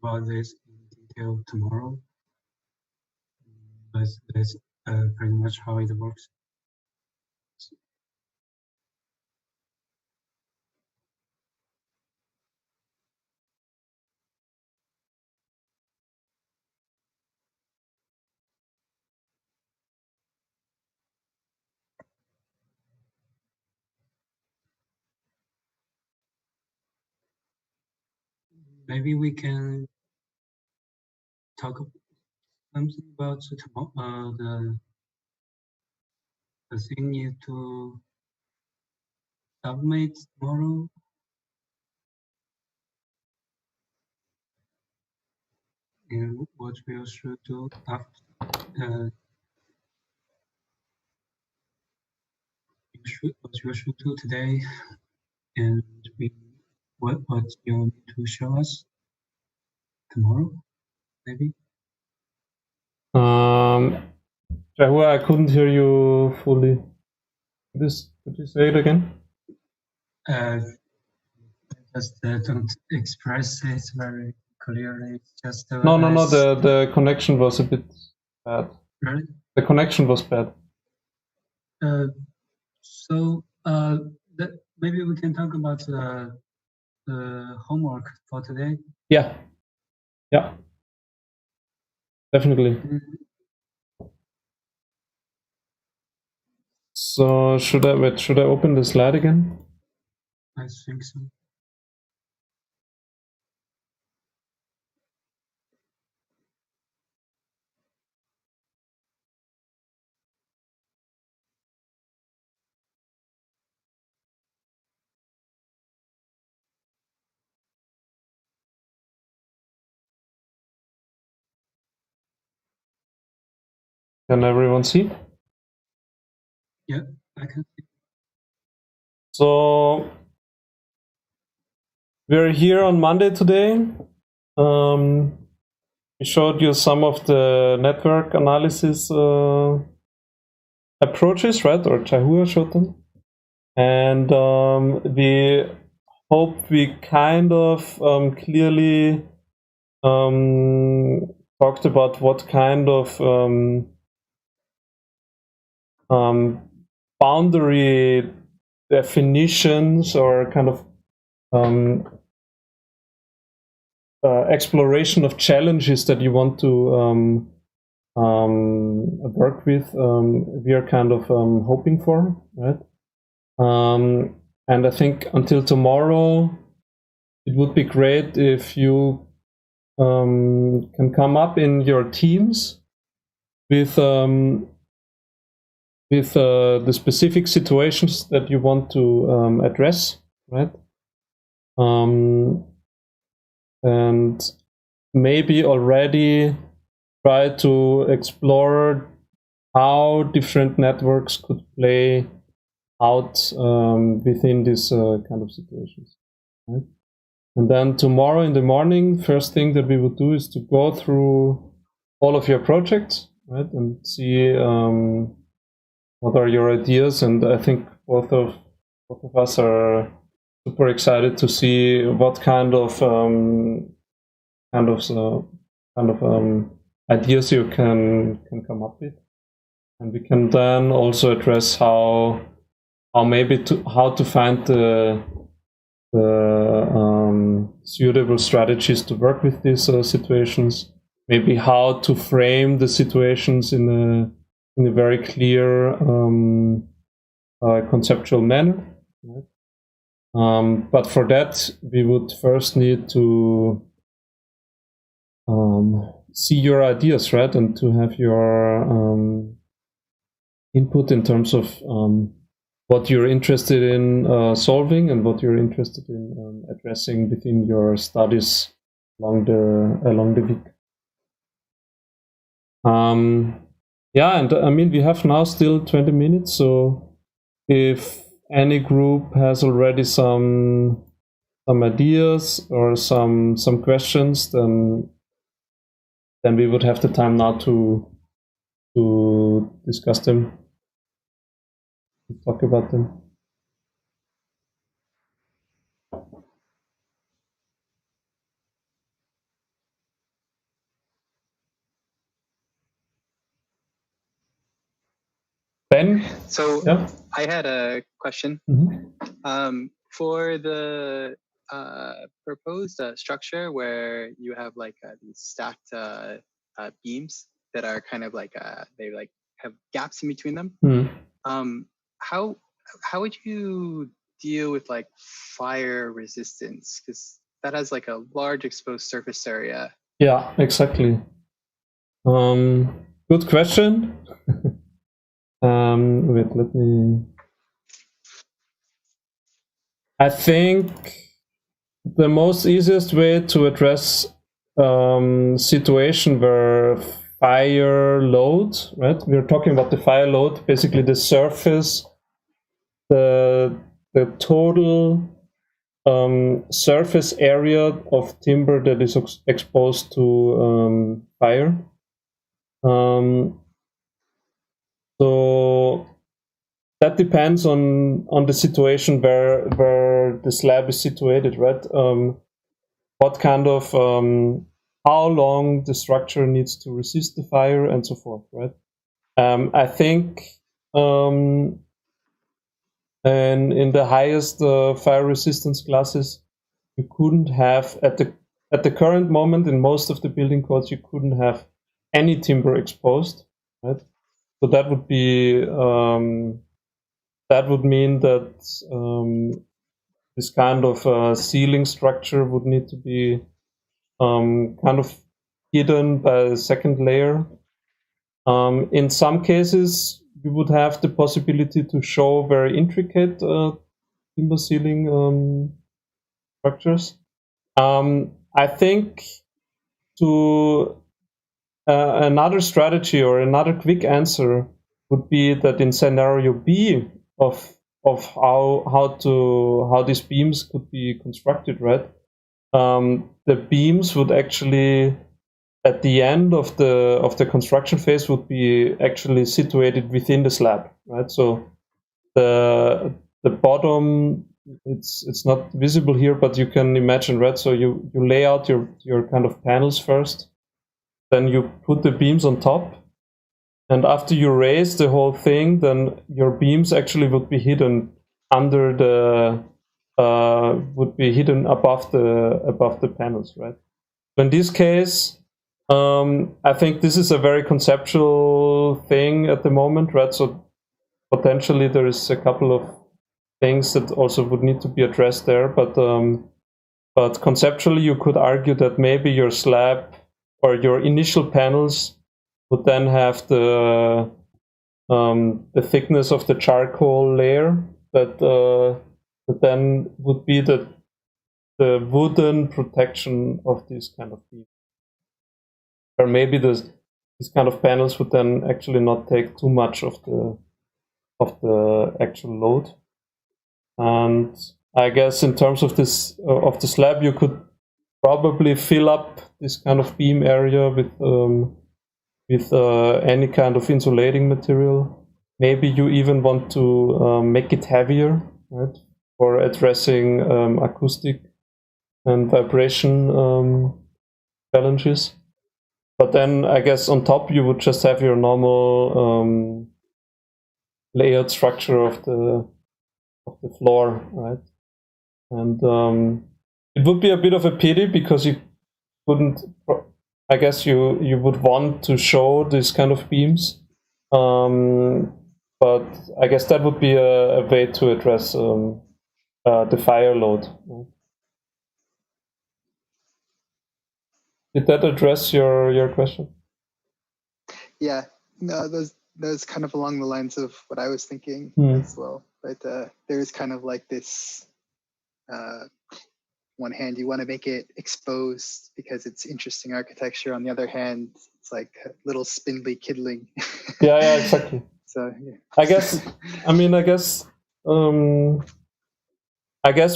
about this in detail tomorrow, but that's pretty much how it works. Maybe we can talk something about the thing you to submit tomorrow. And what we should do after what you should do today, and what you need to show us tomorrow, maybe. Jahua, I couldn't hear you fully. Could you say it again? just don't express it very clearly. It's just no. The connection was a bit bad. Really? The connection was bad. So maybe we can talk about the homework for today. Yeah, definitely. So should I open the slide again? I think so. Can everyone see? Yeah, I can see. So we're here on Monday today. We showed you some of the network analysis approaches, right? Or Chahua showed them. And we hope we kind of clearly talked about what kind of boundary definitions or kind of exploration of challenges that you want to work with, we are kind of hoping for, right? And I think until tomorrow, it would be great if you can come up in your teams with the specific situations that you want to address, right? And maybe already try to explore how different networks could play out within these kind of situations, right? And then tomorrow in the morning, first thing that we would do is to go through all of your projects, right, and see what are your ideas. And I think both of us are super excited to see what kind of ideas you can come up with, and we can then also address how to find the suitable strategies to work with these situations. Maybe how to frame the situations in a very clear conceptual manner. Right? But for that, we would first need to see your ideas, right, and to have your input in terms of what you're interested in solving and what you're interested in addressing within your studies along the week. Yeah, and I mean, we have now still 20 minutes, so if any group has already some ideas or some questions, then we would have the time now to discuss them, talk about them. Ben? So yeah. I had a question. For the proposed structure where you have like these stacked beams that are kind of like they like have gaps in between them. How would you deal with like fire resistance, because that has like a large exposed surface area? Yeah, exactly. Good question. Wait, let me. I think the most easiest way to address situation where fire load, right? We're talking about the fire load, basically the surface, the total surface area of timber that is exposed to fire. So that depends on the situation where the slab is situated, right? What kind of how long the structure needs to resist the fire and so forth, right? I think and in the highest fire resistance classes, you couldn't have at the current moment in most of the building codes, you couldn't have any timber exposed, right? So that would be that would mean that this kind of ceiling structure would need to be kind of hidden by a second layer. In some cases, you would have the possibility to show very intricate timber ceiling structures. I think to another strategy or another quick answer would be that in scenario B of how these beams could be constructed, right? The beams would actually at the end of the construction phase would be actually situated within the slab, right? So the bottom, it's not visible here, but you can imagine, right? So you lay out your kind of panels first, then you put the beams on top, and after you raise the whole thing, then your beams actually would be hidden under the would be hidden above the panels, right? So in this case, I think this is a very conceptual thing at the moment, right? So potentially there is a couple of things that also would need to be addressed there, but conceptually you could argue that maybe your slab or your initial panels would then have the thickness of the charcoal layer that then would be the wooden protection of this kind of beam. Or maybe these kind of panels would then actually not take too much of the actual load. And I guess in terms of this of the slab, you could probably fill up this kind of beam area with any kind of insulating material. Maybe you even want to make it heavier, right, for addressing acoustic and vibration challenges. But then I guess on top you would just have your normal layered structure of the floor, right? And it would be a bit of a pity because you couldn't. I guess you would want to show these kind of beams, but I guess that would be a way to address the fire load. Did that address your question? Yeah, no, those kind of along the lines of what I was thinking as well. But there's kind of like this. One hand, you want to make it exposed because it's interesting architecture. On the other hand, it's like a little spindly kiddling. Yeah, exactly. So yeah. I guess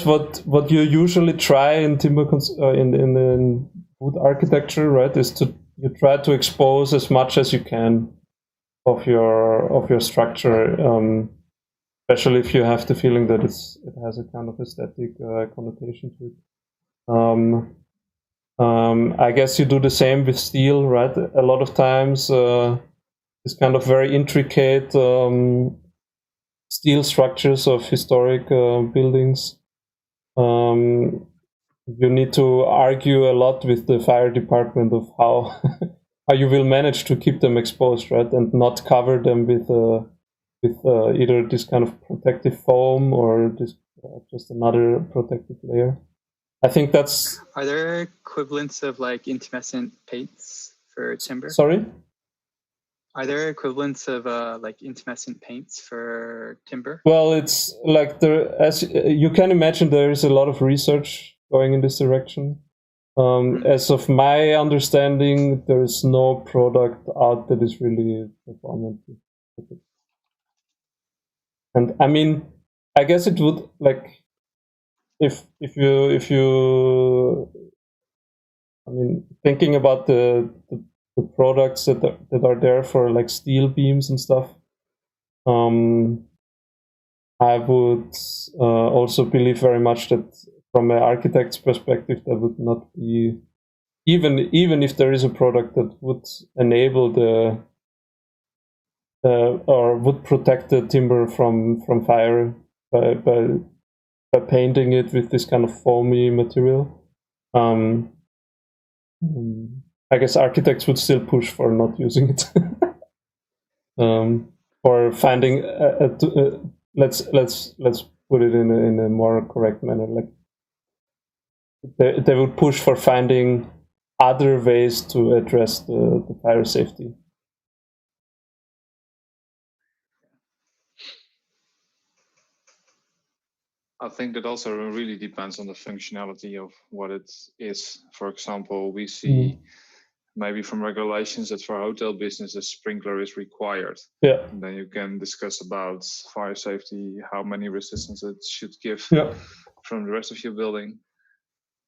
what you usually try in timber in wood architecture, right, is you try to expose as much as you can of your structure, especially if you have the feeling that it has a kind of aesthetic connotation to it. I guess you do the same with steel, right? A lot of times, this kind of very intricate steel structures of historic buildings, you need to argue a lot with the fire department of how how you will manage to keep them exposed, right, and not cover them with either this kind of protective foam or this just another protective layer. I think that's. Are there equivalents of like intumescent paints for timber? Sorry? Are there equivalents of like intumescent paints for timber? Well, it's like as you can imagine, there is a lot of research going in this direction. As of my understanding, there is no product out that is really performant. And I mean, I guess it would like if you I mean, thinking about the products that are there for like steel beams and stuff, I would also believe very much that from an architect's perspective, that would not be, even if there is a product that would enable the or would protect the timber from fire by painting it with this kind of foamy material. I guess architects would still push for not using it. Or finding let's put it in a more correct manner. Like they would push for finding other ways to address the fire safety. I think that also really depends on the functionality of what it is. For example, we see maybe from regulations that for hotel business a sprinkler is required. Yeah. And then you can discuss about fire safety, how many resistance it should give from the rest of your building.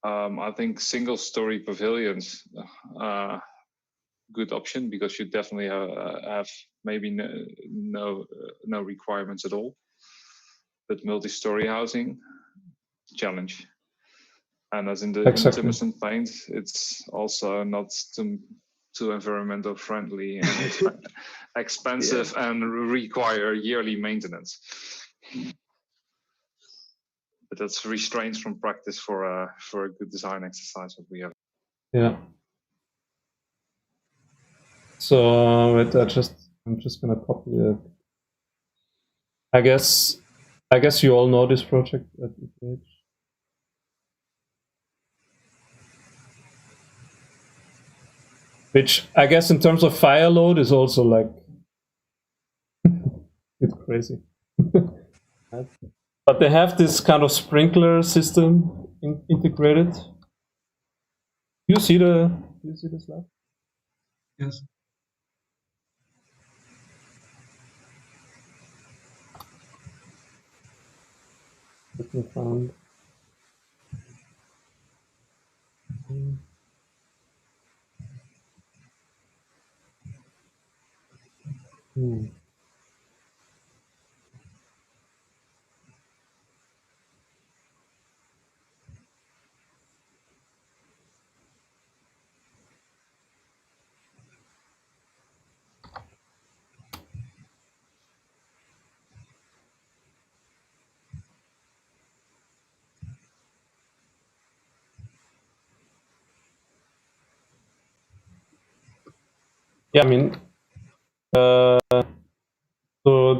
I think single-story pavilions, good option because you definitely have maybe no requirements at all. But multi-story housing, challenge. And as in the intermittent paint, it's also not too environmental friendly and expensive and require yearly maintenance. But that's restraints from practice for a good design exercise that we have. Yeah. So wait, I'm just gonna copy it. I guess you all know this project at ETH. Which I guess in terms of fire load is also like it's crazy. But they have this kind of sprinkler system integrated. Do you see the slide? Yes. Let me find. Yeah, I mean, so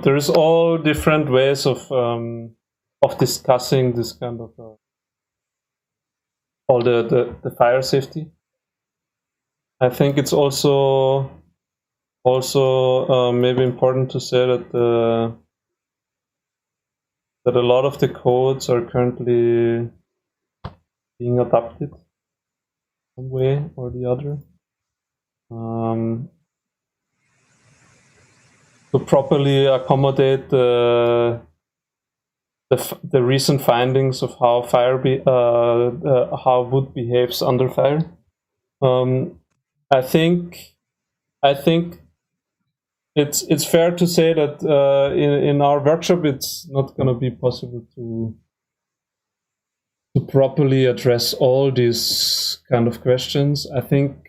there's all different ways of discussing this kind of all the fire safety. I think it's also maybe important to say that that a lot of the codes are currently being adapted one way or the other. To properly accommodate the recent findings of how how wood behaves under fire. I think it's fair to say that in our workshop it's not going to be possible to properly address all these kind of questions. I think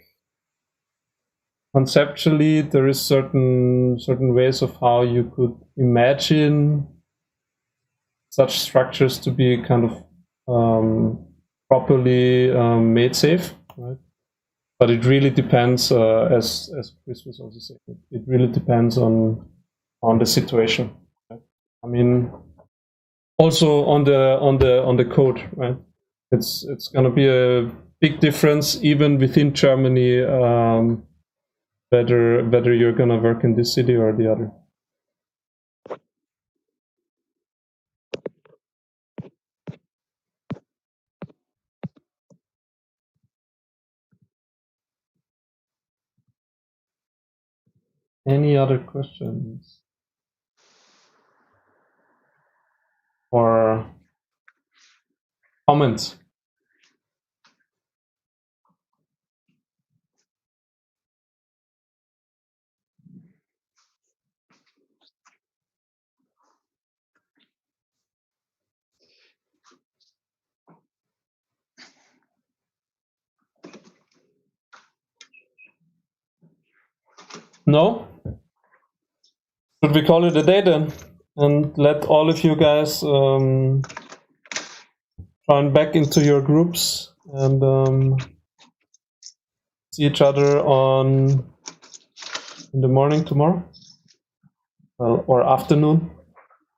conceptually there is certain ways of how you could imagine such structures to be kind of properly made safe, right? But it really depends, as Chris was also saying, it really depends on the situation. Right? I mean, also on the code, right? It's going to be a big difference even within Germany, whether you're going to work in this city or the other. Any other questions? Or comments? No? Should we call it a day then? And let all of you guys join back into your groups and see each other in the morning tomorrow? Well, or afternoon,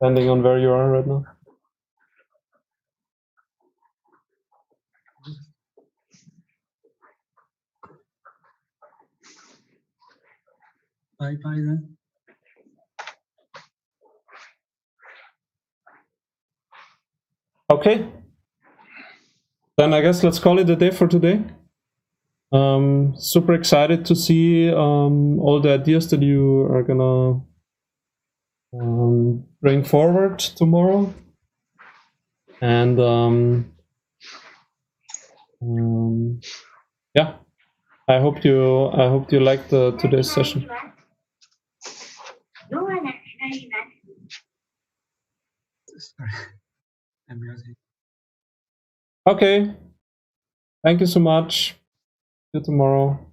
depending on where you are right now. Bye then. Okay. Then I guess let's call it a day for today. Super excited to see all the ideas that you are gonna bring forward tomorrow. And yeah, I hope you liked today's session. Sorry. I'm muting. Okay. Thank you so much. See you tomorrow.